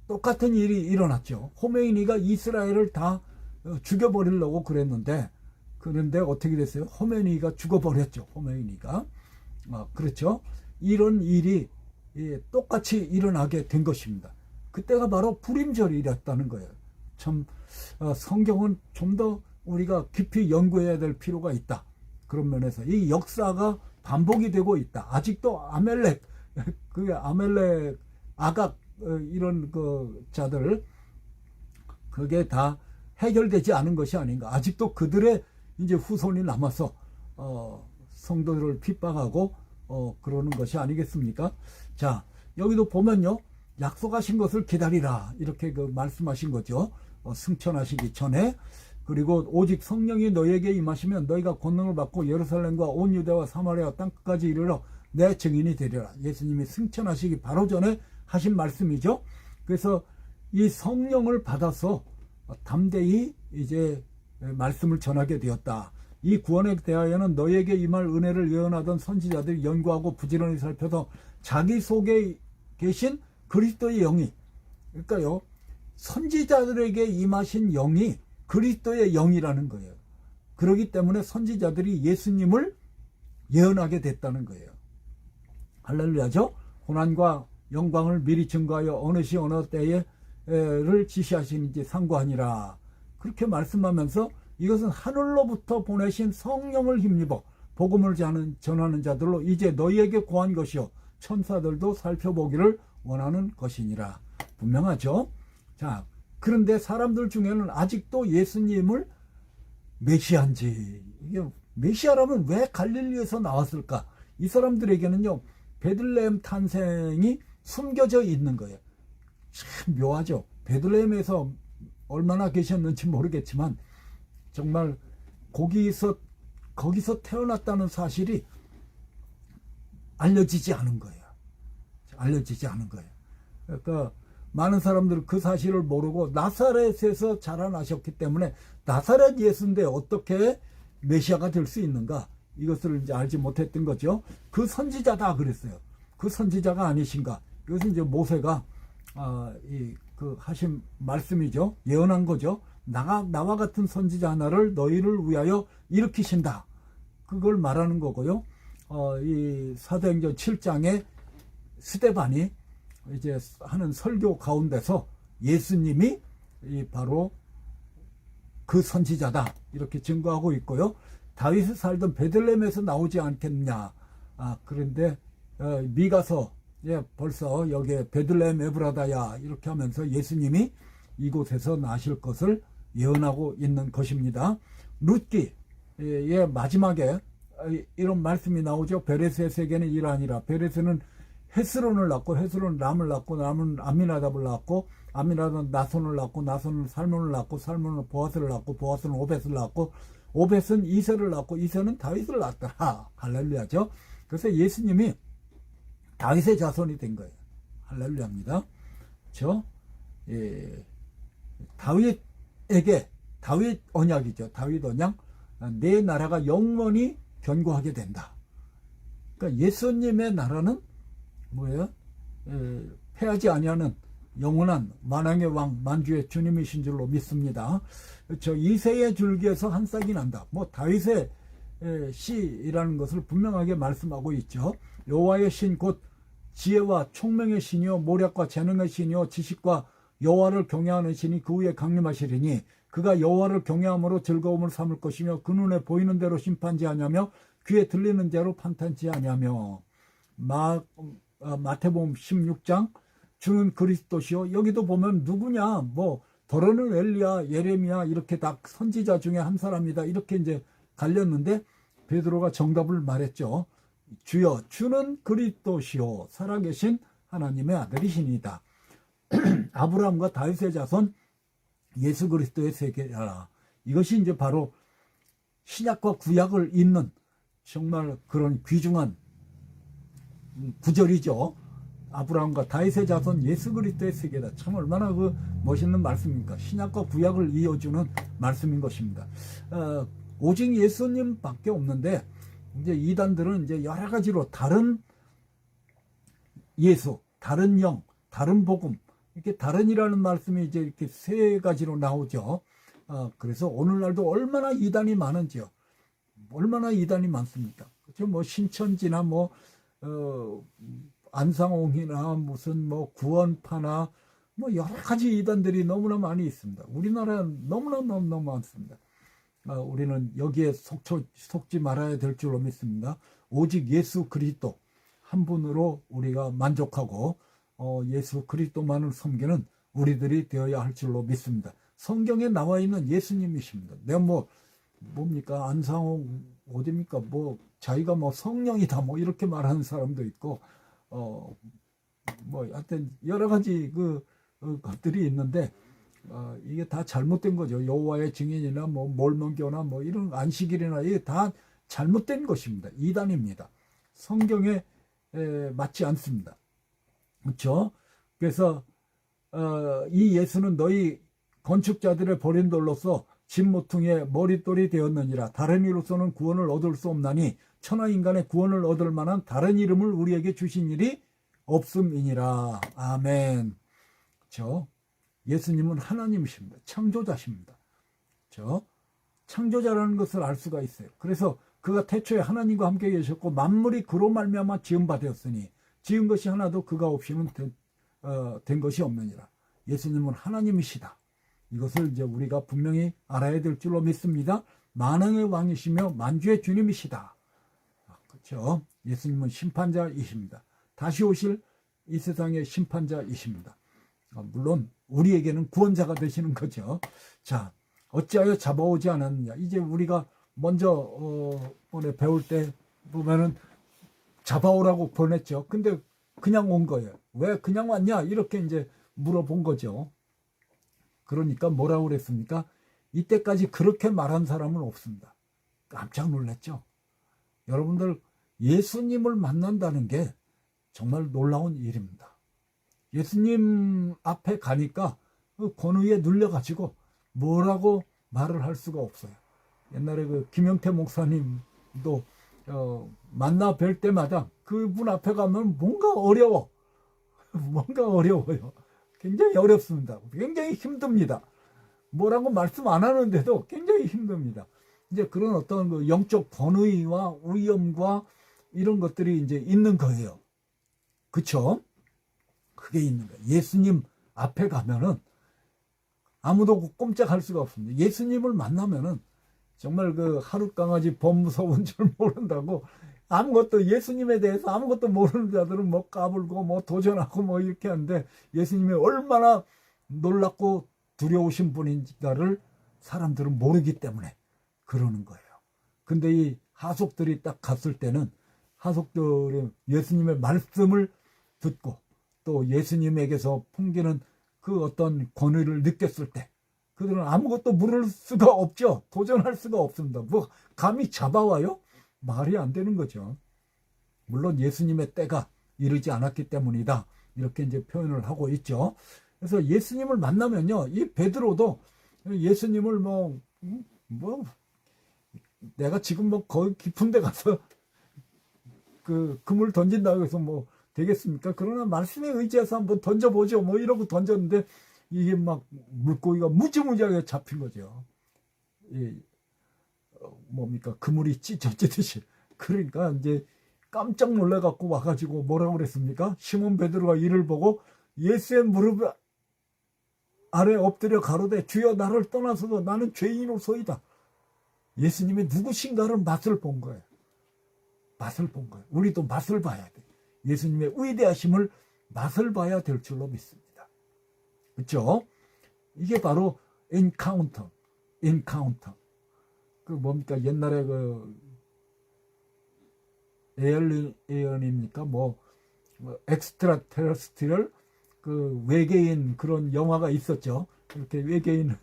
똑같은 일이 일어났죠. 호메이니가 이스라엘을 다 죽여버리려고 그런데 어떻게 됐어요? 호메이니가 죽어버렸죠. 호메이니가. 그렇죠. 이런 일이 똑같이 일어나게 된 것입니다. 그때가 바로 불임절이랬다는 거예요. 참 성경은 좀 더 우리가 깊이 연구해야 될 필요가 있다. 그런 면에서 이 역사가 반복이 되고 있다. 아직도 아멜렉, 아각 이런 자들 그게 다 해결되지 않은 것이 아닌가. 아직도 그들의 이제 후손이 남아서 성도들을 핍박하고 그러는 것이 아니겠습니까? 자, 여기도 보면요, 약속하신 것을 기다리라 이렇게 말씀하신 거죠. 승천하시기 전에. 그리고 오직 성령이 너에게 임하시면 너희가 권능을 받고 예루살렘과 온 유대와 사마리아 땅끝까지 이르러 내 증인이 되리라. 예수님이 승천하시기 바로 전에 하신 말씀이죠. 그래서 이 성령을 받아서 담대히 이제 말씀을 전하게 되었다. 이 구원에 대하여는 너에게 임할 은혜를 예언하던 선지자들이 연구하고 부지런히 살펴서 자기 속에 계신 그리스도의 영이, 그러니까요, 선지자들에게 임하신 영이 그리스도의 영이라는 거예요. 그렇기 때문에 선지자들이 예수님을 예언하게 됐다는 거예요. 할렐루야죠. 고난과 영광을 미리 증거하여 어느 시 어느 때에를 지시하시는지 상고하니라. 그렇게 말씀하면서 이것은 하늘로부터 보내신 성령을 힘입어 복음을 전하는 자들로 이제 너희에게 고한 것이요 천사들도 살펴보기를 원하는 것이니라. 분명하죠. 자, 그런데 사람들 중에는 아직도 예수님을 메시아인지, 이게 메시아라면 왜 갈릴리에서 나왔을까? 이 사람들에게는요, 베들레헴 탄생이 숨겨져 있는 거예요. 참 묘하죠. 베들레헴에서 얼마나 계셨는지 모르겠지만 정말 거기서 태어났다는 사실이 알려지지 않은 거예요. 그러니까 많은 사람들은 그 사실을 모르고 나사렛에서 자라나셨기 때문에 나사렛 예수인데 어떻게 메시아가 될 수 있는가, 이것을 이제 알지 못했던 거죠. 그 선지자다 그랬어요. 그 선지자가 아니신가. 이것은 이제 모세가 하신 말씀이죠. 예언한 거죠. 나와 같은 선지자 하나를 너희를 위하여 일으키신다. 그걸 말하는 거고요. 이 사도행전 7장에 스데반이 이제 하는 설교 가운데서 예수님이 바로 그 선지자다 이렇게 증거하고 있고요. 다윗이 살던 베들레헴에서 나오지 않겠냐. 그런데 미가서 벌써 여기에 베들레헴 에브라다야 이렇게 하면서 예수님이 이곳에서 나실 것을 예언하고 있는 것입니다. 룻기의 마지막에 이런 말씀이 나오죠. 베레스의 세계는 이러하니라. 베레스는 헤스론을 낳고 헤스론은 람을 낳고 람은 암미나답을 낳고 암미나답은 나손을 낳고 나손은 살몬을 낳고 살몬은 보아스를 낳고 보아스는 오벳을 낳고 오벳은 이세를 낳고 이세는 다윗을 낳았다. 할렐루야죠. 그래서 예수님이 다윗의 자손이 된 거예요. 할렐루야입니다. 다윗에게 다윗 언약이죠. 다윗 언약. 내 나라가 영원히 견고하게 된다. 그러니까 예수님의 나라는 뭐예요? 패하지 아니하는 영원한 만왕의 왕 만주의 주님이신 줄로 믿습니다. 저 이새의 줄기에서 한 싹이 난다. 뭐 다윗의 시라는 것을 분명하게 말씀하고 있죠. 여호와의 신 곧 지혜와 총명의 신이요 모략과 재능의 신이요 지식과 여호와를 경외하는 신이 그 위에 강림하시리니 그가 여호와를 경외함으로 즐거움을 삼을 것이며 그 눈에 보이는 대로 심판지하냐며 귀에 들리는 대로 판단지하냐며. 마태복음 16장 주는 그리스도시요. 여기도 보면 누구냐, 뭐 더러는 엘리야, 예레미야 이렇게 다 선지자 중에 한 사람이다 이렇게 이제 갈렸는데 베드로가 정답을 말했죠. 주여, 주는 그리스도시요 살아계신 하나님의 아들이시니다. 아브라함과 다윗의 자손 예수 그리스도의 세계라. 이것이 이제 바로 신약과 구약을 잇는 정말 그런 귀중한 구절이죠. 아브라함과 다윗의 자손 예수 그리스도의 세계다. 참 얼마나 그 멋있는 말씀입니까? 신약과 구약을 이어주는 말씀인 것입니다. 오직 예수님밖에 없는데 이제 이단들은 이제 여러 가지로 다른 예수, 다른 영, 다른 복음 이렇게 다른이라는 말씀이 이제 이렇게 세 가지로 나오죠. 그래서 오늘날도 얼마나 이단이 많은지요. 얼마나 이단이 많습니까? 그렇죠? 뭐 신천지나 뭐 안상홍이나 무슨 뭐 구원파나 뭐 여러 가지 이단들이 너무나 많이 있습니다. 우리나라는 너무나 많습니다. 우리는 여기에 속지 말아야 될 줄로 믿습니다. 오직 예수 그리스도 한 분으로 우리가 만족하고 예수 그리스도만을 섬기는 우리들이 되어야 할 줄로 믿습니다. 성경에 나와 있는 예수님이십니다. 내가 뭡니까 안상홍 어디입니까 뭐 자기가 뭐 성령이다 뭐 이렇게 말하는 사람도 있고 뭐 하여튼 여러 가지 것들이 있는데 이게 다 잘못된 거죠. 여호와의 증인이나 뭐 몰몬교나 뭐 이런 안식일이나 이게 다 잘못된 것입니다. 이단입니다. 성경에 맞지 않습니다. 그렇죠? 그래서 이 예수는 너희 건축자들의 버린 돌로서 집 모퉁이의 머릿돌이 되었느니라. 다른 이로서는 구원을 얻을 수 없나니 천하 인간의 구원을 얻을 만한 다른 이름을 우리에게 주신 일이 없음이니라. 아멘. 그렇죠? 예수님은 하나님이십니다. 창조자십니다. 그렇죠? 창조자라는 것을 알 수가 있어요. 그래서 그가 태초에 하나님과 함께 계셨고 만물이 그로 말미암아 지은 바 되었으니 지은 것이 하나도 그가 없이는 된 것이 없느니라. 예수님은 하나님이시다. 이것을 이제 우리가 분명히 알아야 될 줄로 믿습니다. 만왕의 왕이시며 만주의 주님이시다. 그렇죠? 예수님은 심판자이십니다. 다시 오실 이 세상의 심판자이십니다. 물론 우리에게는 구원자가 되시는 거죠. 자, 어찌하여 잡아오지 않았느냐. 이제 우리가 먼저 오늘 배울 때 보면은 잡아오라고 보냈죠. 근데 그냥 온 거예요. 왜 그냥 왔냐? 이렇게 이제 물어본 거죠. 그러니까 뭐라고 그랬습니까? 이때까지 그렇게 말한 사람은 없습니다. 깜짝 놀랐죠. 여러분들 예수님을 만난다는 게 정말 놀라운 일입니다. 예수님 앞에 가니까 권위에 눌려가지고 뭐라고 말을 할 수가 없어요. 옛날에 김영태 목사님도 만나 뵐 때마다 그분 앞에 가면 뭔가 어려워. 뭔가 어려워요. 굉장히 어렵습니다. 굉장히 힘듭니다. 뭐라고 말씀 안 하는데도 굉장히 힘듭니다. 이제 그런 어떤 영적 권위와 위엄과 이런 것들이 이제 있는 거예요. 그쵸? 그게 있는 거예요. 예수님 앞에 가면은 아무도 꼼짝할 수가 없습니다. 예수님을 만나면은 정말 하루 강아지 범무서운 줄 모른다고 아무것도 예수님에 대해서 아무것도 모르는 자들은 뭐 까불고 뭐 도전하고 뭐 이렇게 하는데 예수님이 얼마나 놀랍고 두려우신 분인가를 사람들은 모르기 때문에 그러는 거예요. 근데 이 하속들이 딱 갔을 때는 하속들이 예수님의 말씀을 듣고 또 예수님에게서 풍기는 그 어떤 권위를 느꼈을 때 그들은 아무것도 물을 수가 없죠. 도전할 수가 없습니다. 뭐 감히 잡아와요? 말이 안 되는 거죠. 물론 예수님의 때가 이르지 않았기 때문이다. 이렇게 이제 표현을 하고 있죠. 그래서 예수님을 만나면요, 이 베드로도 예수님을 내가 지금 뭐 거의 깊은 데 가서 그 그물 던진다고 해서 뭐 되겠습니까? 그러나 말씀에 의지해서 한번 던져보죠. 뭐 이러고 던졌는데 이게 막 물고기가 무지무지하게 잡힌 거죠. 이 뭡니까? 그물이 찢어지듯이. 그러니까 이제 깜짝 놀래갖고 와가지고 뭐라고 그랬습니까? 시몬 베드로가 이를 보고 예수의 무릎 아래 엎드려 가로되 주여 나를 떠나서도 나는 죄인으로소이다. 예수님이 누구신가를 맛을 본 거예요. 맛을 본 거예요. 우리도 맛을 봐야 돼. 예수님의 위대하심을 맛을 봐야 될 줄로 믿습니다. 그렇죠? 이게 바로 엔카운터. 그 뭡니까? 옛날에 그 에얼리언입니까? 뭐 엑스트라 테레스트리얼 그 외계인 그런 영화가 있었죠. 이렇게 외계인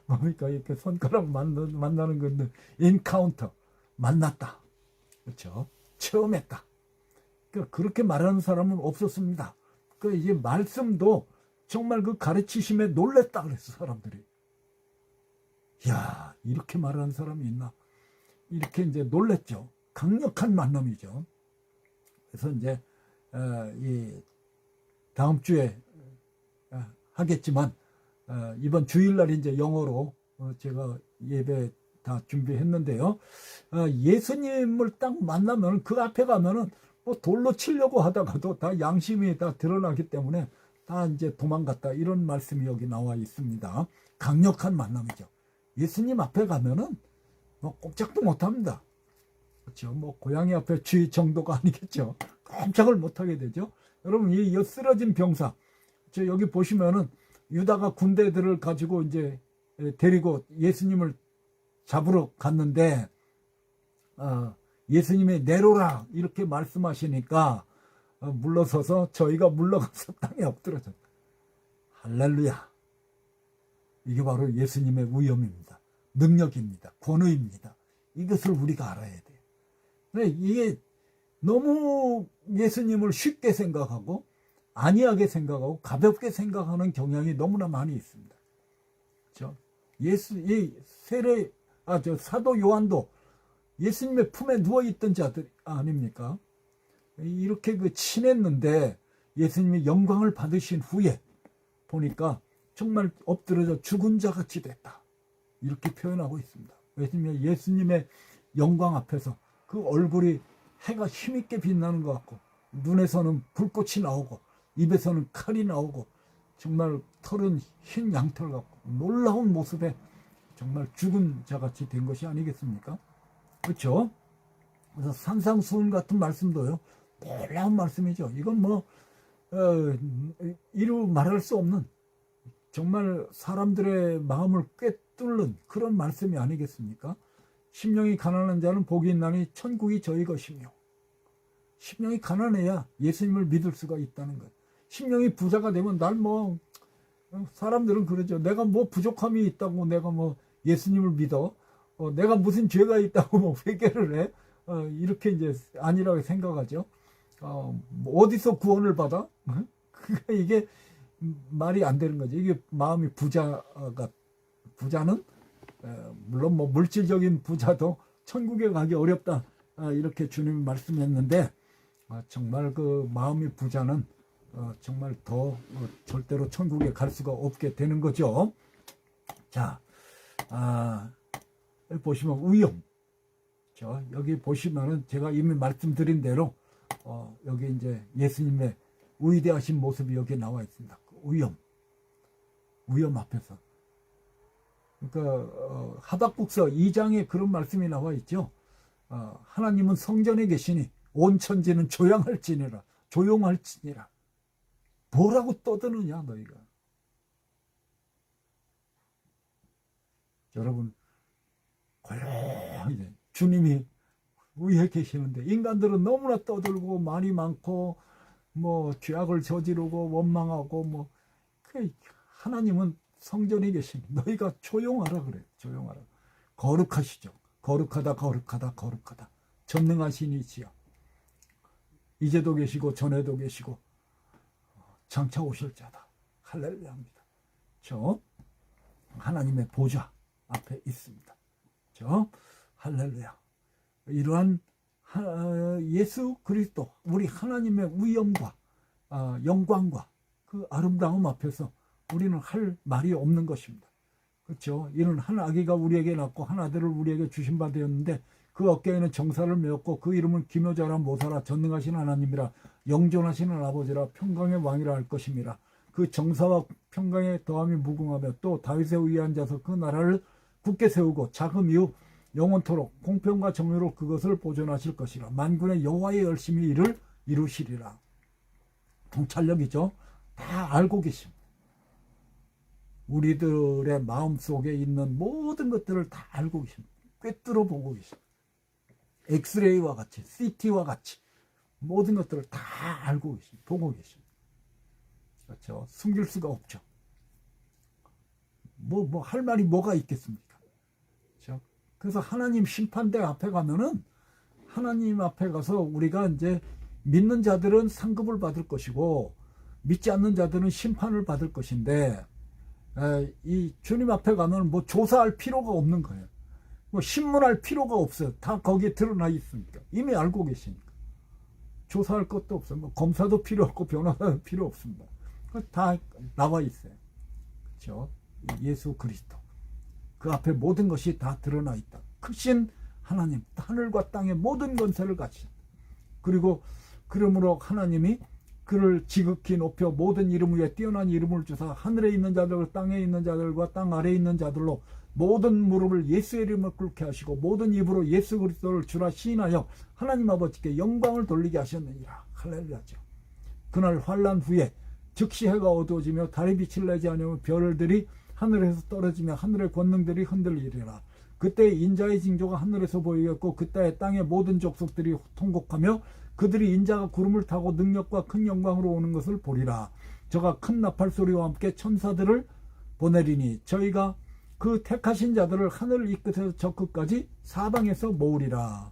뭡니까? 이렇게 손가락 만나는 건데 엔카운터 만났다. 그렇죠? 체험했다. 그렇게 말하는 사람은 없었습니다. 그 이제 말씀도 정말 그 가르치심에 놀랬다 그랬어 사람들이. 야 이렇게 말하는 사람이 있나? 이렇게 이제 놀랬죠. 강력한 만남이죠. 그래서 이제 이 다음 주에 하겠지만 이번 주일날 이제 영어로 제가 예배 다 준비했는데요. 예수님을 딱 만나면 그 앞에 가면은 뭐 돌로 치려고 하다가도 다 양심이 다 드러나기 때문에 다 이제 도망갔다 이런 말씀이 여기 나와 있습니다. 강력한 만남이죠. 예수님 앞에 가면은 뭐 꼼짝도 못합니다. 그렇죠. 뭐 고양이 앞에 쥐 정도가 아니겠죠. 꼼짝을 못하게 되죠. 여러분 이 쓰러진 병사, 저 여기 보시면은 유다가 군대들을 가지고 이제 데리고 예수님을 잡으러 갔는데 예수님이 내려라 이렇게 말씀하시니까 물러서서 저희가 물러가서 땅에 엎드려졌다. 할렐루야. 이게 바로 예수님의 위엄입니다. 능력입니다. 권위입니다. 이것을 우리가 알아야 돼요. 근데 이게 너무 예수님을 쉽게 생각하고 안이하게 생각하고 가볍게 생각하는 경향이 너무나 많이 있습니다. 그렇죠? 사도 요한도 예수님의 품에 누워있던 자들 아닙니까? 이렇게 친했는데 예수님이 영광을 받으신 후에 보니까 정말 엎드려져 죽은 자 같이 됐다. 이렇게 표현하고 있습니다. 예수님의 영광 앞에서 그 얼굴이 해가 힘있게 빛나는 것 같고 눈에서는 불꽃이 나오고 입에서는 칼이 나오고 정말 털은 흰 양털 같고 놀라운 모습에 정말 죽은 자 같이 된 것이 아니겠습니까? 그렇죠? 그래서 산상수훈 같은 말씀도요. 놀라운 말씀이죠. 이건 뭐 이루 말할 수 없는 정말 사람들의 마음을 꿰뚫는 그런 말씀이 아니겠습니까? 심령이 가난한 자는 복이 있나니 천국이 저희 것이며 심령이 가난해야 예수님을 믿을 수가 있다는 것. 심령이 부자가 되면 사람들은 그러죠. 내가 뭐 부족함이 있다고 내가 뭐 예수님을 믿어. 내가 무슨 죄가 있다고 뭐 회개를 해. 이렇게 이제 아니라고 생각하죠. 어디서 구원을 받아? 그러니까 이게 말이 안 되는 거죠. 이게 마음이 부자는 물론 뭐 물질적인 부자도 천국에 가기 어렵다. 이렇게 주님이 말씀했는데 정말 그 마음이 부자는 정말 더 절대로 천국에 갈 수가 없게 되는 거죠. 자, 여기 보시면 위엄. 여기 보시면은 제가 이미 말씀드린 대로 여기 이제 예수님의 위대하신 모습이 여기 나와 있습니다. 위엄 앞에서. 그러니까 하박국서 2장에 그런 말씀이 나와 있죠. 하나님은 성전에 계시니 온 천지는 조용할지니라. 뭐라고 떠드느냐 너희가. 여러분 고요히 주님이 위에 계시는데 인간들은 너무나 떠들고 말이 많고 뭐 죄악을 저지르고 원망하고 뭐 하나님은 성전에 계시니 너희가 조용하라 그래요. 조용하라. 거룩하시죠. 거룩하다. 전능하신 이시여. 이제도 계시고 전에도 계시고 장차 오실 자다. 할렐루야입니다. 저 하나님의 보좌 앞에 있습니다. 할렐루야. 이러한 예수 그리스도 우리 하나님의 위엄과 영광과 그 아름다움 앞에서 우리는 할 말이 없는 것입니다. 그렇죠? 이는 한 아기가 우리에게 낳고 한 아들을 우리에게 주신 바 되었는데 그 어깨에는 정사를 메었고 그 이름은 기묘자라 모사라 전능하신 하나님이라 영존하시는 아버지라 평강의 왕이라 할 것임이라. 그 정사와 평강의 더함이 무궁하며 또 다윗의 위에 앉아서 그 나라를 굳게 세우고 자금 이후 영원토록 공평과 정의로 그것을 보존하실 것이라. 만군의 여호와의 열심히 이를 이루시리라. 통찰력이죠. 다 알고 계십니다. 우리들의 마음속에 있는 모든 것들을 다 알고 계십니다. 꿰뚫어 보고 계십니다. 엑스레이와 같이 CT와 같이 모든 것들을 다 알고 계십니다. 보고 계십니다. 그렇죠. 숨길 수가 없죠. 할 말이 뭐가 있겠습니까? 그렇죠? 그래서 하나님 심판대 앞에 가면은 하나님 앞에 가서 우리가 이제 믿는 자들은 상급을 받을 것이고 믿지 않는 자들은 심판을 받을 것인데 이 주님 앞에 가면 뭐 조사할 필요가 없는 거예요. 뭐 신문할 필요가 없어요. 다 거기에 드러나 있으니까. 이미 알고 계시니까. 조사할 것도 없어요. 뭐 검사도 필요 없고 변호사도 필요 없습니다. 다 나와 있어요. 그렇죠? 예수 그리스도. 그 앞에 모든 것이 다 드러나 있다. 크신 하나님, 하늘과 땅의 모든 권세를 가지신. 그리고 그러므로 하나님이 그를 지극히 높여 모든 이름 위에 뛰어난 이름을 주사 하늘에 있는 자들, 땅에 있는 자들과 땅 아래에 있는 자들로 모든 무릎을 예수의 이름을 꿇게 하시고 모든 입으로 예수 그리스도를 주라 시인하여 하나님 아버지께 영광을 돌리게 하셨느니라. 할렐루야죠. 그날 환난 후에 즉시 해가 어두워지며 달이 빛을 내지 않으며 별들이 하늘에서 떨어지며 하늘의 권능들이 흔들리리라. 그때 인자의 징조가 하늘에서 보이겠고 그때 땅의 모든 족속들이 통곡하며 그들이 인자가 구름을 타고 능력과 큰 영광으로 오는 것을 보리라. 저가 큰 나팔 소리와 함께 천사들을 보내리니 저희가 그 택하신 자들을 하늘 이 끝에서 저 끝까지 사방에서 모으리라.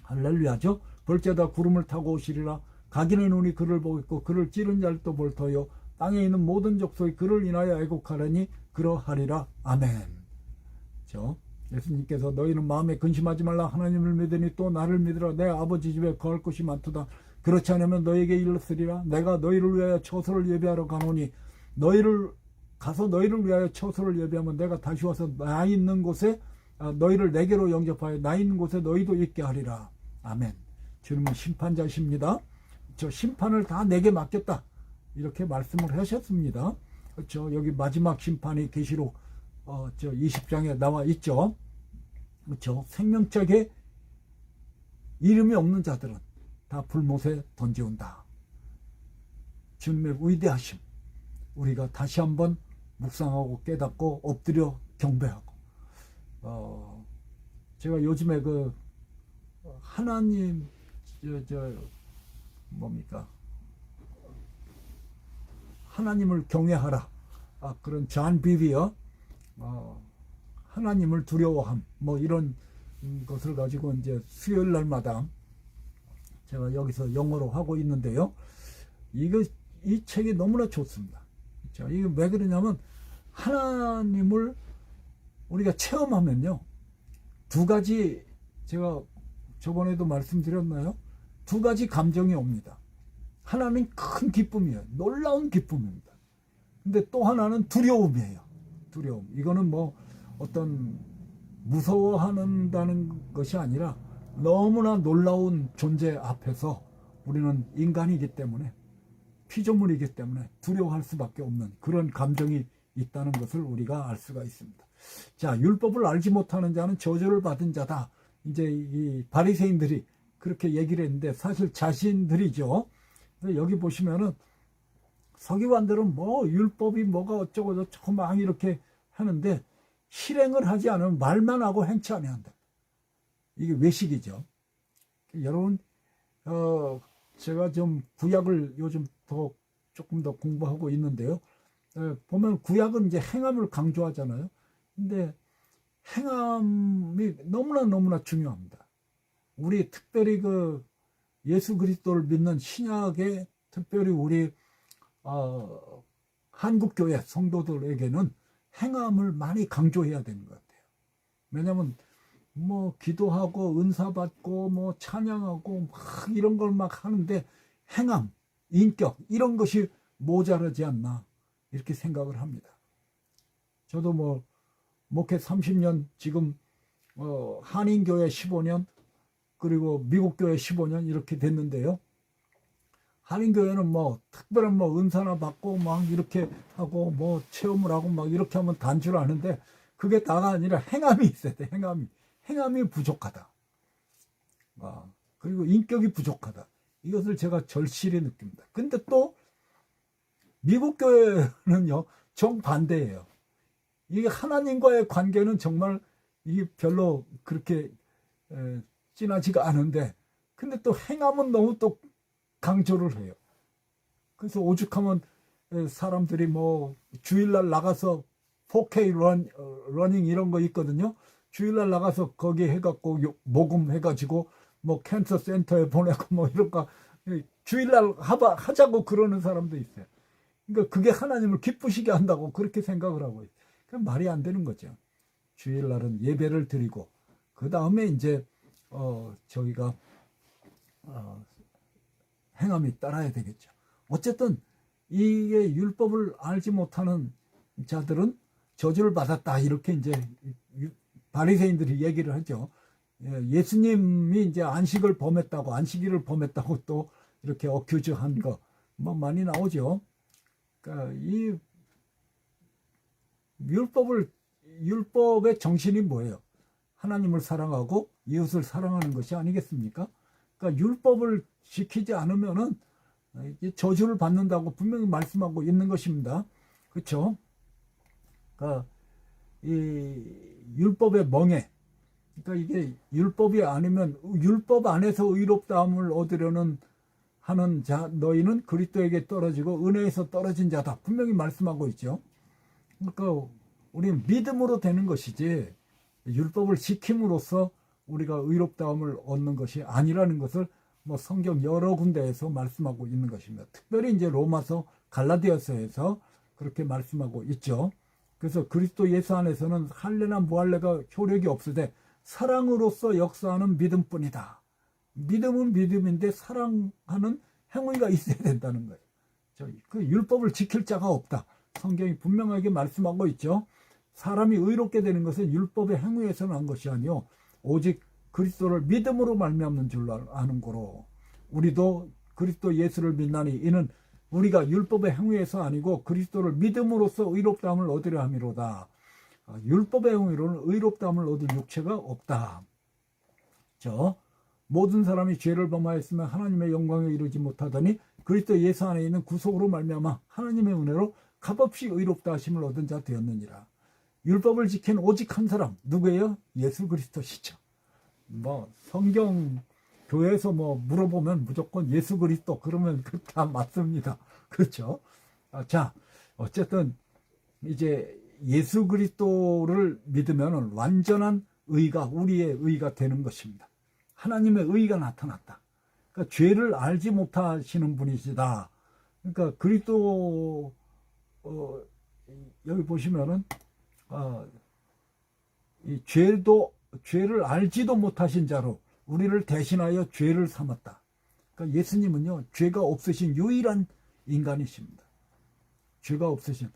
할렐루야죠. 벌제다 구름을 타고 오시리라. 각인의 눈이 그를 보겠고 그를 찌른 자들도 볼 터요 땅에 있는 모든 족속이 그를 인하여 애곡하려니 그러하리라. 아멘. 예수님께서 너희는 마음에 근심하지 말라. 하나님을 믿으니 또 나를 믿으라. 내 아버지 집에 거할 곳이 많도다. 그렇지 않으면 너에게 일렀으리라. 내가 너희를 위하여 처소를 예배하러 가노니 너희를 위하여 처소를 예배하면 내가 다시 와서 나 있는 곳에 너희를 내게로 영접하여 나 있는 곳에 너희도 있게 하리라. 아멘. 주님은 심판자십니다. 저 심판을 다 내게 맡겼다. 이렇게 말씀을 하셨습니다. 그렇죠. 여기 마지막 심판이 계시록 20장에 나와 있죠. 그렇죠. 생명책에 이름이 없는 자들은 다 불못에 던져온다. 주님의 위대하심 우리가 다시 한번 묵상하고 깨닫고 엎드려 경배하고 제가 요즘에 그 하나님 뭡니까 하나님을 경외하라 그런 잔 비비어 하나님을 두려워함 뭐 이런 것을 가지고 이제 수요일 날마다 제가 여기서 영어로 하고 있는데요. 이 책이 너무나 좋습니다. 그렇죠? 이게 왜 그러냐면 하나님을 우리가 체험하면요. 두 가지 제가 저번에도 말씀드렸나요? 두 가지 감정이 옵니다. 하나는 큰 기쁨이에요. 놀라운 기쁨입니다. 근데 또 하나는 두려움이에요. 두려움. 이거는 뭐 어떤 무서워한다는 것이 아니라 너무나 놀라운 존재 앞에서 우리는 인간이기 때문에 피조물이기 때문에 두려워할 수밖에 없는 그런 감정이 있다는 것을 우리가 알 수가 있습니다. 자, 율법을 알지 못하는 자는 저주를 받은 자다. 이제 이 바리새인들이 그렇게 얘기를 했는데 사실 자신들이죠. 여기 보시면은 서기관들은 뭐 율법이 뭐가 어쩌고 저쩌고 막 이렇게 하는데 실행을 하지 않으면 말만 하고 행치 아니한다. 이게 외식이죠. 여러분 제가 좀 구약을 요즘 조금 더 공부하고 있는데요. 보면 구약은 이제 행함을 강조하잖아요. 근데 행함이 너무나 중요합니다. 우리 특별히 그 예수 그리스도를 믿는 신약의 특별히 우리 한국교회 성도들에게는 행함을 많이 강조해야 되는 것 같아요. 왜냐하면 뭐 기도하고 은사 받고 뭐 찬양하고 막 이런 걸 막 하는데 행함, 인격 이런 것이 모자라지 않나 이렇게 생각을 합니다. 저도 뭐 목회 30년 지금 한인교회 15년 그리고 미국교회 15년 이렇게 됐는데요. 한인교회는 뭐 특별한 뭐 은사나 받고 막 이렇게 하고 뭐 체험을 하고 막 이렇게 하면 단줄 아는데 그게 다가 아니라 행함이 있어야 돼. 행함이 부족하다. 그리고 인격이 부족하다. 이것을 제가 절실히 느낍니다. 근데 또 미국 교회는요 정반대예요. 이게 하나님과의 관계는 정말 이게 별로 그렇게 진하지가 않은데 근데 또 행함은 너무 또 강조를 해요. 그래서 오죽하면 사람들이 뭐 주일날 나가서 4K 러닝 이런 거 있거든요. 주일날 나가서 거기 해갖고 모금 해가지고 뭐 캔서 센터에 보내고 뭐 이런 거 주일날 하자고 그러는 사람도 있어요. 그러니까 그게 하나님을 기쁘시게 한다고 그렇게 생각을 하고 있어요. 그럼 말이 안 되는 거죠. 주일날은 예배를 드리고 그 다음에 이제 저희가 행함이 따라야 되겠죠. 어쨌든 이게 율법을 알지 못하는 자들은 저주를 받았다 이렇게 이제 바리새인들이 얘기를 하죠. 예수님이 이제 안식을 범했다고 안식일을 범했다고 또 이렇게 어큐즈한 거 뭐 많이 나오죠. 그러니까 이 율법의 정신이 뭐예요? 하나님을 사랑하고 이웃을 사랑하는 것이 아니겠습니까? 그러니까 율법을 지키지 않으면은 저주를 받는다고 분명히 말씀하고 있는 것입니다. 그렇죠? 그러니까 이 율법의 멍에, 그러니까 이게 율법이 아니면 율법 안에서 의롭다함을 얻으려는 하는 자 너희는 그리스도에게 떨어지고 은혜에서 떨어진 자다 분명히 말씀하고 있죠. 그러니까 우리는 믿음으로 되는 것이지 율법을 지킴으로써 우리가 의롭다함을 얻는 것이 아니라는 것을 뭐 성경 여러 군데에서 말씀하고 있는 것입니다. 특별히 이제 로마서 갈라디아서에서 그렇게 말씀하고 있죠. 그래서 그리스도 예수 안에서는 할례나 무할례가 효력이 없으되 사랑으로서 역사하는 믿음뿐이다. 믿음은 믿음인데 사랑하는 행위가 있어야 된다는 거예요. 그 율법을 지킬 자가 없다. 성경이 분명하게 말씀하고 있죠. 사람이 의롭게 되는 것은 율법의 행위에서 난 것이 아니요 오직 그리스도를 믿음으로 말미암는 줄로 아는 거로 우리도 그리스도 예수를 믿나니 이는 우리가 율법의 행위에서 아니고 그리스도를 믿음으로써 의롭다함을 얻으려 함이로다. 율법의 행위로는 의롭다함을 얻을 육체가 없다. 모든 사람이 죄를 범하였으면 하나님의 영광에 이르지 못하더니 그리스도 예수 안에 있는 구속으로 말미암아 하나님의 은혜로 값없이 의롭다 하심을 얻은 자 되었느니라. 율법을 지킨 오직 한 사람 누구예요? 예수 그리스도시죠. 뭐 성경 교회에서 뭐 물어보면 무조건 예수 그리스도 그러면 다 맞습니다. 그렇죠? 자, 어쨌든 이제 예수 그리스도를 믿으면 완전한 의가 우리의 의가 되는 것입니다. 하나님의 의가 나타났다. 그러니까 죄를 알지 못하시는 분이시다. 그러니까 그리스도 여기 보시면은 이 죄를 알지도 못하신 자로 우리를 대신하여 죄를 삼았다. 그러니까 예수님은요 죄가 없으신 유일한 인간이십니다. 죄가 없으신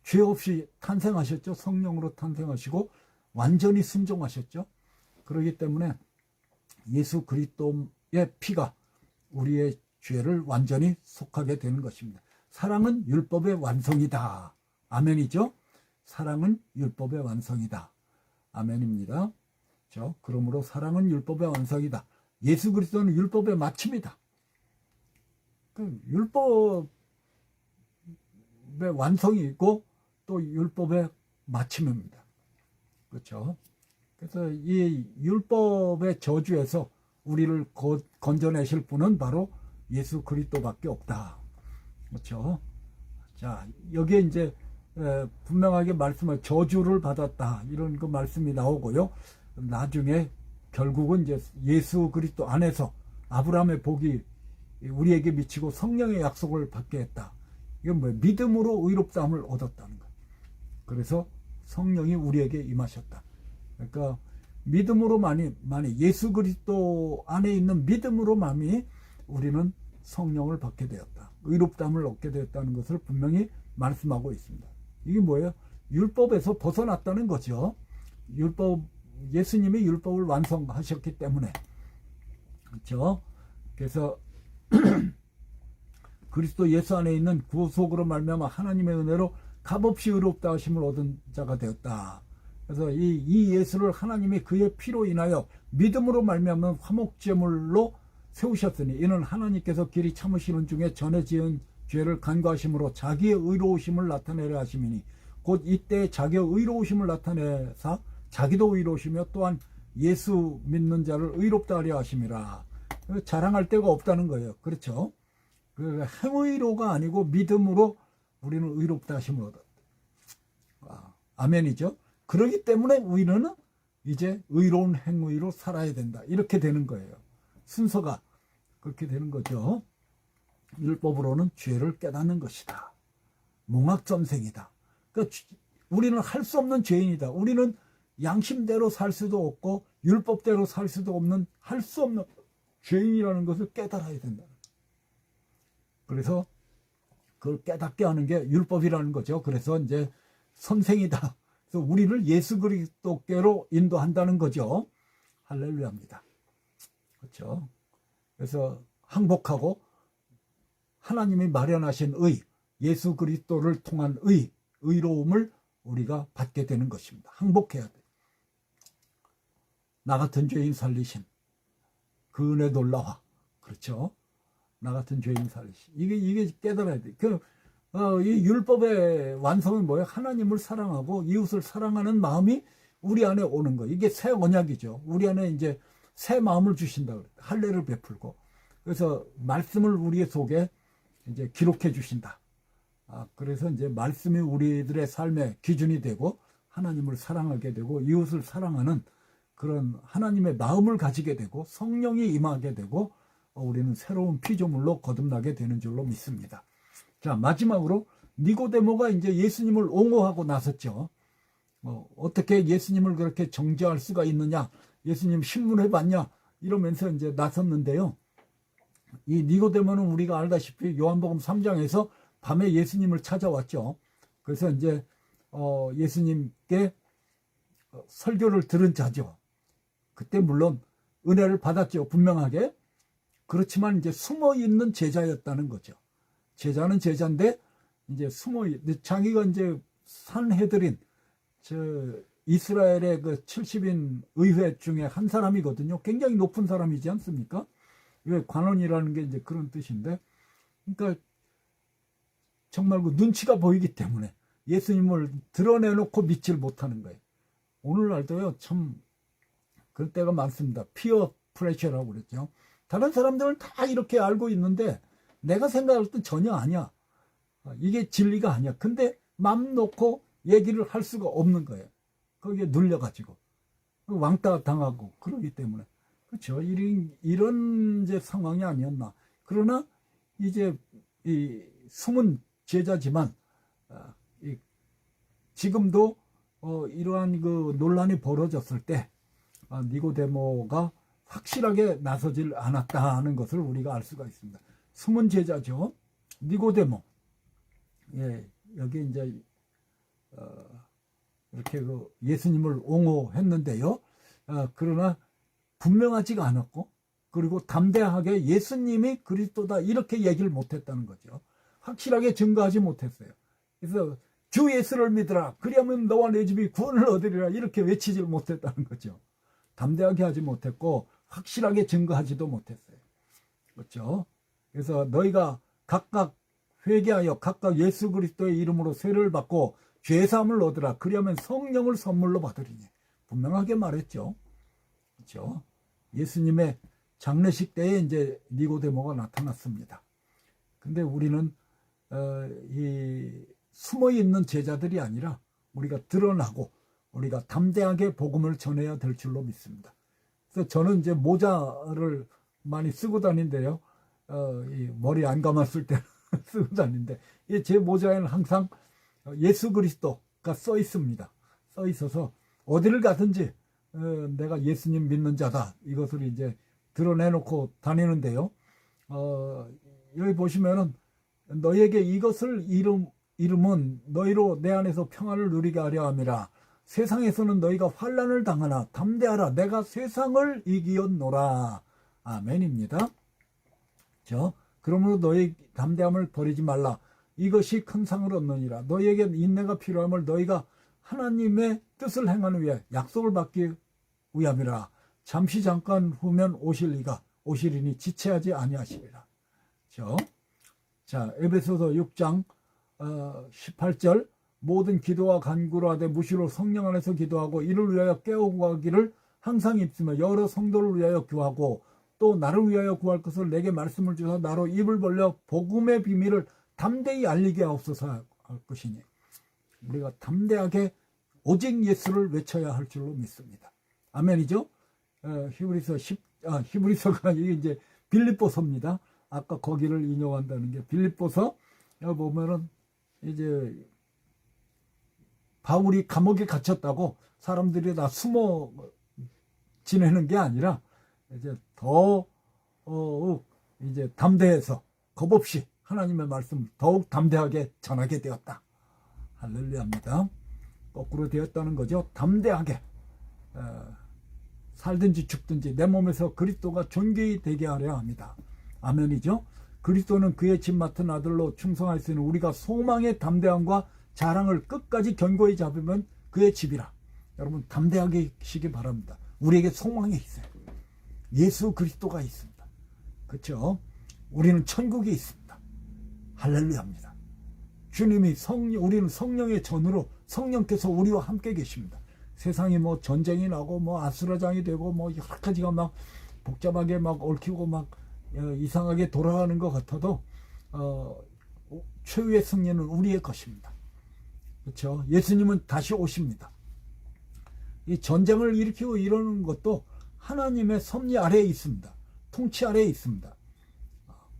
죄 없이 탄생하셨죠. 성령으로 탄생하시고 완전히 순종하셨죠. 그렇기 때문에 예수 그리스도의 피가 우리의 죄를 완전히 속하게 되는 것입니다. 사랑은 율법의 완성이다. 아멘이죠. 사랑은 율법의 완성이다. 아멘입니다. 그러므로 사랑은 율법의 완성이다. 예수 그리스도는 율법의 마침이다. 율법의 완성이 있고 또 율법의 마침입니다. 그렇죠? 그래서 이 율법의 저주에서 우리를 건져내실 분은 바로 예수 그리스도밖에 없다. 그렇죠? 자, 여기에 이제 분명하게 말씀을 저주를 받았다 이런 그 말씀이 나오고요. 나중에 결국은 이제 예수 그리스도 안에서 아브라함의 복이 우리에게 미치고 성령의 약속을 받게 했다. 이건 뭐예요? 믿음으로 의롭다함을 얻었다는 거예요. 그래서 성령이 우리에게 임하셨다. 그러니까 믿음으로만이 예수 그리스도 안에 있는 믿음으로만이 우리는 성령을 받게 되었다. 의롭다함을 얻게 되었다는 것을 분명히 말씀하고 있습니다. 이게 뭐예요? 율법에서 벗어났다는 거죠. 예수님이 율법을 완성하셨기 때문에. 그렇죠? 그래서 그리스도 예수 안에 있는 구속으로 말미암아 하나님의 은혜로 값없이 의롭다 하심을 얻은 자가 되었다. 그래서 이 예수를 하나님이 그의 피로 인하여 믿음으로 말미암은 화목제물로 세우셨으니 이는 하나님께서 길이 참으시는 중에 전에 지은 죄를 간과하심으로 자기의 의로우심을 나타내려 하심이니 곧 이때 자기의 의로우심을 나타내사 자기도 의로우시며 또한 예수 믿는 자를 의롭다 하려 하심이라. 자랑할 데가 없다는 거예요. 그렇죠? 행의로가 아니고 믿음으로 우리는 의롭다 하심을 얻었다. 아멘이죠? 그렇기 때문에 우리는 이제 의로운 행위로 살아야 된다. 이렇게 되는 거예요. 순서가 그렇게 되는 거죠. 율법으로는 죄를 깨닫는 것이다. 몽학점생이다. 그러니까 우리는 할 수 없는 죄인이다. 우리는 양심대로 살 수도 없고 율법대로 살 수도 없는 할 수 없는 죄인이라는 것을 깨달아야 된다. 그래서 그걸 깨닫게 하는 게 율법이라는 거죠. 그래서 이제 선생이다. 그래서 우리를 예수 그리스도께로 인도한다는 거죠. 할렐루야입니다. 그렇죠. 그래서 항복하고 하나님이 마련하신 예수 그리스도를 통한 의로움을 우리가 받게 되는 것입니다. 항복해야 돼. 나 같은 죄인 살리신 그 은혜 놀라와. 그렇죠. 나 같은 죄인 살리신. 이게 깨달아야 돼. 이 율법의 완성은 뭐예요? 하나님을 사랑하고 이웃을 사랑하는 마음이 우리 안에 오는 거예요. 이게 새 언약이죠. 우리 안에 이제 새 마음을 주신다 그래요. 할례를 베풀고. 그래서 말씀을 우리 속에 이제 기록해 주신다. 그래서 이제 말씀이 우리들의 삶의 기준이 되고 하나님을 사랑하게 되고 이웃을 사랑하는 그런 하나님의 마음을 가지게 되고 성령이 임하게 되고 우리는 새로운 피조물로 거듭나게 되는 줄로 믿습니다. 자, 마지막으로 니고데모가 이제 예수님을 옹호하고 나섰죠. 어떻게 예수님을 그렇게 정죄할 수가 있느냐? 예수님 신문해 봤냐? 이러면서 이제 나섰는데요. 이 니고데모는 우리가 알다시피 요한복음 3장에서 밤에 예수님을 찾아왔죠. 그래서 이제 예수님께 설교를 들은 자죠. 그때 물론 은혜를 받았죠. 분명하게. 그렇지만 이제 숨어 있는 제자였다는 거죠. 제자는 제자인데 이제 자기가 이제 산헤드린 이스라엘의 그 70인 의회 중에 한 사람이거든요. 굉장히 높은 사람이지 않습니까? 왜 관원이라는 게 이제 그런 뜻인데, 그러니까 정말 그 눈치가 보이기 때문에 예수님을 드러내놓고 믿질 못하는 거예요. 오늘날도요, 참 그럴 때가 많습니다. 피어 프레셔라고 그랬죠. 다른 사람들은 다 이렇게 알고 있는데 내가 생각할 땐 전혀 아니야. 이게 진리가 아니야. 근데 맘 놓고 얘기를 할 수가 없는 거예요. 거기에 눌려가지고 왕따 당하고 그러기 때문에. 그렇죠. 이런 이제 상황이 아니었나. 그러나 이제 이 숨은 제자지만 지금도 이러한 그 논란이 벌어졌을 때 니고데모가 확실하게 나서질 않았다는 것을 우리가 알 수가 있습니다. 숨은 제자죠. 니고데모. 예, 여기 이제 이렇게 그 예수님을 옹호했는데요. 그러나 분명하지가 않았고, 그리고 담대하게 예수님이 그리스도다 이렇게 얘기를 못했다는 거죠. 확실하게 증거하지 못했어요. 그래서 주 예수를 믿으라. 그리하면 너와 내 집이 구원을 얻으리라. 이렇게 외치질 못했다는 거죠. 담대하게 하지 못했고 확실하게 증거하지도 못했어요. 그렇죠? 그래서 너희가 각각 회개하여 각각 예수 그리스도의 이름으로 세례를 받고 죄사함을 얻으라. 그리하면 성령을 선물로 받으리니. 분명하게 말했죠. 그렇죠? 예수님의 장례식 때에 이제 니고데모가 나타났습니다. 근데 우리는 이 숨어 있는 제자들이 아니라 우리가 드러나고 우리가 담대하게 복음을 전해야 될 줄로 믿습니다. 그래서 저는 이제 모자를 많이 쓰고 다니는데요. 이 머리 안 감았을 때 쓰고 다니는데 제 모자에는 항상 예수 그리스도가 써 있습니다. 써 있어서 어디를 가든지 내가 예수님 믿는 자다. 이것을 이제 드러내놓고 다니는데요. 여기 보시면은 너에게 이것을 이름은 너희로 내 안에서 평안을 누리게 하려 함이라. 세상에서는 너희가 환난을 당하나 담대하라. 내가 세상을 이기었노라. 아멘입니다. 그러므로 너희 담대함을 버리지 말라. 이것이 큰 상을 얻느니라. 너희에게 인내가 필요함을 너희가 하나님의 뜻을 행하는 위해 약속을 받기 위함이라. 잠시 잠깐 후면 오시리니 지체하지 아니하시리라. 자, 에베소서 6장 18절 모든 기도와 간구로 하되 무시로 성령 안에서 기도하고 이를 위하여 깨어구하기를 항상 입으며 여러 성도를 위하여 구하고 또 나를 위하여 구할 것을 내게 말씀을 주사 나로 입을 벌려 복음의 비밀을 담대히 알리게 하옵소서 할 것이니 우리가 담대하게 오직 예수를 외쳐야 할 줄로 믿습니다. 아멘이죠? 히브리서가 이게 이제 빌립보서입니다. 아까 거기를 인용한다는 게 빌립보서 보면은 이제 바울이 감옥에 갇혔다고 사람들이 다 숨어 지내는 게 아니라 이제 더 이제 담대해서 겁없이 하나님의 말씀 더욱 담대하게 전하게 되었다. 할렐루야입니다. 거꾸로 되었다는 거죠. 담대하게 살든지 죽든지 내 몸에서 그리스도가 존귀히 되게 하려 합니다. 아멘이죠. 그리스도는 그의 집 맡은 아들로 충성할 수 있는 우리가 소망의 담대함과 자랑을 끝까지 견고히 잡으면 그의 집이라. 여러분 담대하게 하시기 바랍니다. 우리에게 소망이 있어요. 예수 그리스도가 있습니다. 그렇죠? 우리는 천국에 있습니다. 할렐루야입니다. 주님이 우리는 성령의 전으로 성령께서 우리와 함께 계십니다. 세상이 뭐 전쟁이 나고 뭐 아수라장이 되고 뭐 여러 가지가 막 복잡하게 막 얽히고 막 이상하게 돌아가는 것 같아도 최후의 승리는 우리의 것입니다. 그렇죠? 예수님은 다시 오십니다. 이 전쟁을 일으키고 이러는 것도 하나님의 섭리 아래에 있습니다. 통치 아래에 있습니다.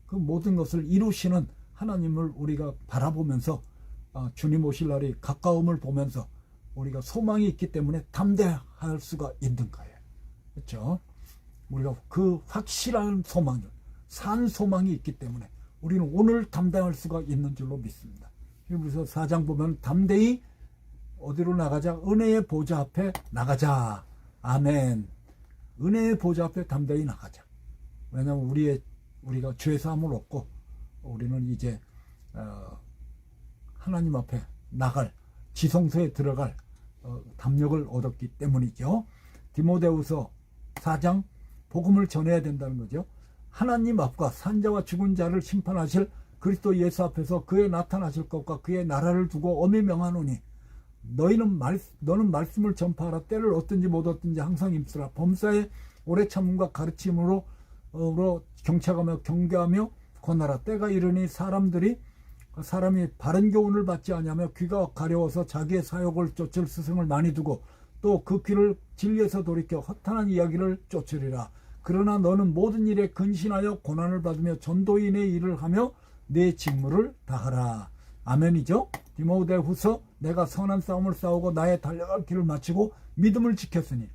그 모든 것을 이루시는 하나님을 우리가 바라보면서 주님 오실 날이 가까움을 보면서 우리가 소망이 있기 때문에 담대할 수가 있는 거예요. 그렇죠? 우리가 그 확실한 소망을 산 소망이 있기 때문에 우리는 오늘 담대할 수가 있는 줄로 믿습니다. 그래서 4장 보면 담대히 어디로 나가자? 은혜의 보좌 앞에 나가자. 아멘. 은혜의 보좌 앞에 담대히 나가자. 왜냐하면 우리가 죄 사함을 얻고 우리는 이제 하나님 앞에 나갈 지성소에 들어갈 담력을 얻었기 때문이죠. 디모데후서 4장 복음을 전해야 된다는 거죠. 하나님 앞과 산자와 죽은 자를 심판하실 그리스도 예수 앞에서 그의 나타나실 것과 그의 나라를 두고 엄히 명하노니 너는 말씀을 전파하라. 때를 얻든지 못 얻든지 항상 힘쓰라. 범사에 오래 참음과 가르침으로 경책하며 경계하며 권하라. 때가 이르니 사람이 바른 교훈을 받지 아니하며 귀가 가려워서 자기의 사욕을 쫓을 스승을 많이 두고 또 그 귀를 진리에서 돌이켜 허탄한 이야기를 쫓으리라. 그러나 너는 모든 일에 근신하여 고난을 받으며 전도인의 일을 하며 내 직무를 다하라. 아멘이죠. 디모데후서 내가 선한 싸움을 싸우고 나의 달려갈 길을 마치고 믿음을 지켰으니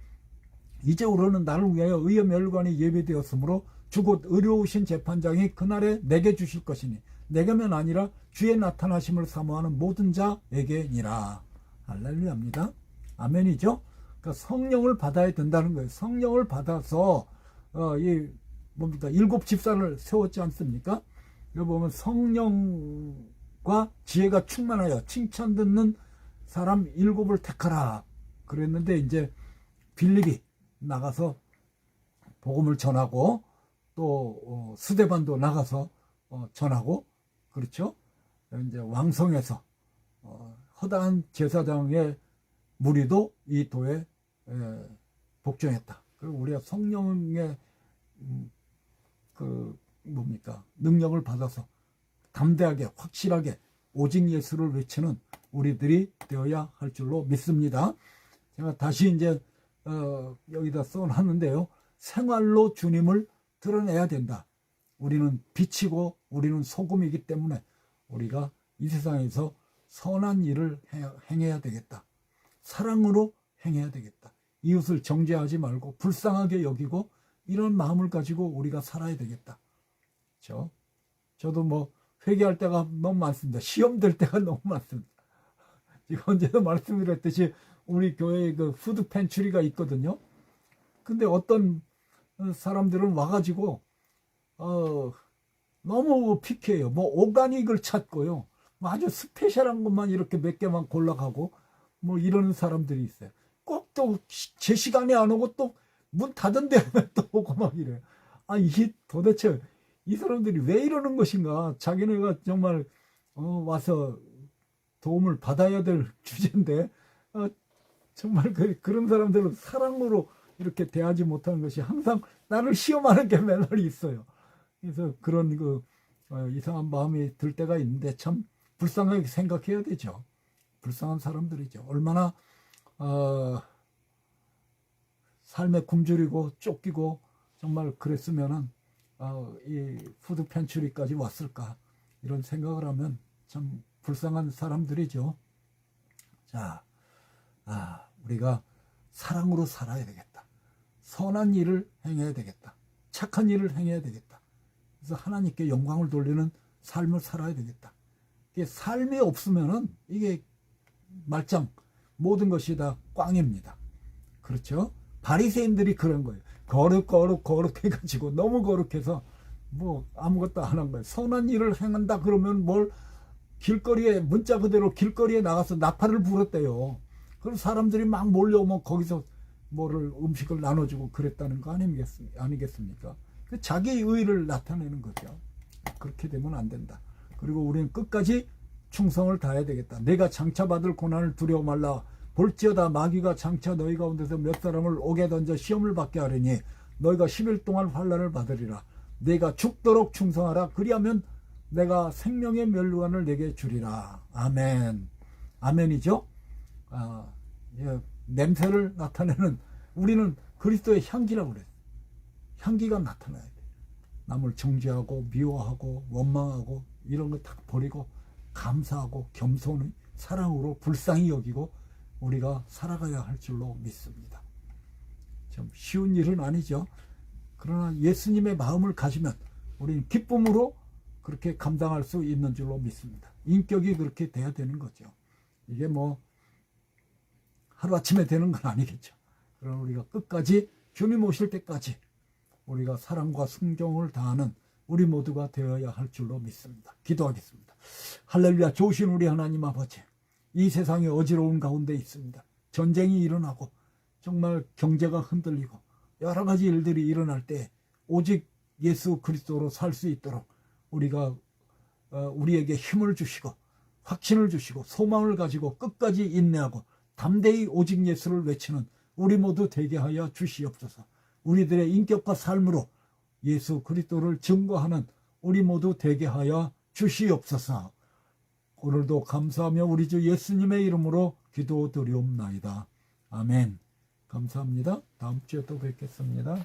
이제로는 나를 위하여 의의 멸관이 예비되었으므로 주곧 의로우신 재판장이 그날에 내게 주실 것이니 내게만 아니라 주의 나타나심을 사모하는 모든 자에게니라. 할렐루야입니다. 아멘이죠. 그러니까 성령을 받아야 된다는 거예요. 성령을 받아서 일곱 집사를 세웠지 않습니까? 여기 보면 성령과 지혜가 충만하여 칭찬 듣는 사람 7을 택하라 그랬는데 이제 빌립이 나가서 복음을 전하고 또 스데반도 나가서 전하고 그렇죠. 이제 왕성해서 허다한 제사장의 무리도 이 도에 복종했다. 그리고 우리가 성령의 능력을 받아서 담대하게 확실하게 오직 예수를 외치는 우리들이 되어야 할 줄로 믿습니다. 제가 다시 이제 여기다 써놨는데요. 생활로 주님을 드러내야 된다. 우리는 빛이고 우리는 소금이기 때문에 우리가 이 세상에서 선한 일을 행해야 되겠다. 사랑으로 행해야 되겠다. 이웃을 정죄하지 말고 불쌍하게 여기고 이런 마음을 가지고 우리가 살아야 되겠다. 저도 뭐 회개할 때가 너무 많습니다. 시험 될 때가 너무 많습니다. 지금 언제도 말씀드렸듯이 우리 교회에 그 푸드 팬츄리가 있거든요. 근데 어떤 사람들은 와가지고 너무 피케해요. 뭐 오가닉을 찾고요. 뭐 아주 스페셜한 것만 이렇게 몇 개만 골라가고 뭐 이러는 사람들이 있어요. 꼭 또 제 시간에 안 오고 또 문 닫은 데만 또 오고 막 이래요. 이게 도대체 이 사람들이 왜 이러는 것인가? 자기네가 정말 와서 도움을 받아야 될 주제인데 정말 그런 사람들은 사랑으로 이렇게 대하지 못하는 것이 항상 나를 시험하는 게 매날 있어요. 그래서 그런 이상한 마음이 들 때가 있는데 참 불쌍하게 생각해야 되죠. 불쌍한 사람들이죠. 얼마나 삶에 굶주리고 쫓기고 정말 그랬으면은 이 푸드 팬츄리까지 왔을까 이런 생각을 하면 참 불쌍한 사람들이죠. 자, 우리가 사랑으로 살아야 되겠다. 선한 일을 행해야 되겠다. 착한 일을 행해야 되겠다. 그래서 하나님께 영광을 돌리는 삶을 살아야 되겠다. 이게 삶이 없으면은 이게 말짱 모든 것이 다 꽝입니다. 그렇죠? 바리새인들이 그런 거예요. 거룩해가지고 너무 거룩해서 뭐 아무것도 안 한 거예요. 선한 일을 행한다 그러면 뭘 길거리에 문자 그대로 길거리에 나가서 나팔을 불었대요. 그럼 사람들이 막 몰려오면 거기서 음식을 나눠주고 그랬다는 거 아니겠습니까? 자기 의의를 나타내는 거죠. 그렇게 되면 안 된다. 그리고 우리는 끝까지 충성을 다해야 되겠다. 내가 장차받을 고난을 두려워 말라. 볼지어다 마귀가 장차 너희 가운데서 몇 사람을 옥에 던져 시험을 받게 하려니 너희가 10일 동안 환난을 받으리라. 내가 죽도록 충성하라. 그리하면 내가 생명의 멸류관을 내게 주리라. 아멘. 아멘이죠? 냄새를 나타내는 우리는 그리스도의 향기라고 그래요. 향기가 나타나야 돼. 남을 정죄하고 미워하고 원망하고 이런 거 다 버리고 감사하고 겸손히 사랑으로 불쌍히 여기고 우리가 살아가야 할 줄로 믿습니다. 좀 쉬운 일은 아니죠. 그러나 예수님의 마음을 가지면 우리는 기쁨으로 그렇게 감당할 수 있는 줄로 믿습니다. 인격이 그렇게 돼야 되는 거죠. 이게 뭐 하루아침에 되는 건 아니겠죠. 그러나 우리가 끝까지 주님 오실 때까지 우리가 사랑과 순종을 다하는 우리 모두가 되어야 할 줄로 믿습니다. 기도하겠습니다. 할렐루야. 좋으신 우리 하나님 아버지, 이 세상에 어지러운 가운데 있습니다. 전쟁이 일어나고 정말 경제가 흔들리고 여러 가지 일들이 일어날 때 오직 예수 그리스도로 살 수 있도록 우리가 우리에게 힘을 주시고 확신을 주시고 소망을 가지고 끝까지 인내하고 담대히 오직 예수를 외치는 우리 모두 되게 하여 주시옵소서. 우리들의 인격과 삶으로 예수 그리스도를 증거하는 우리 모두 되게 하여 주시옵소서. 오늘도 감사하며 우리 주 예수님의 이름으로 기도드리옵나이다. 아멘. 감사합니다. 다음 주에 또 뵙겠습니다.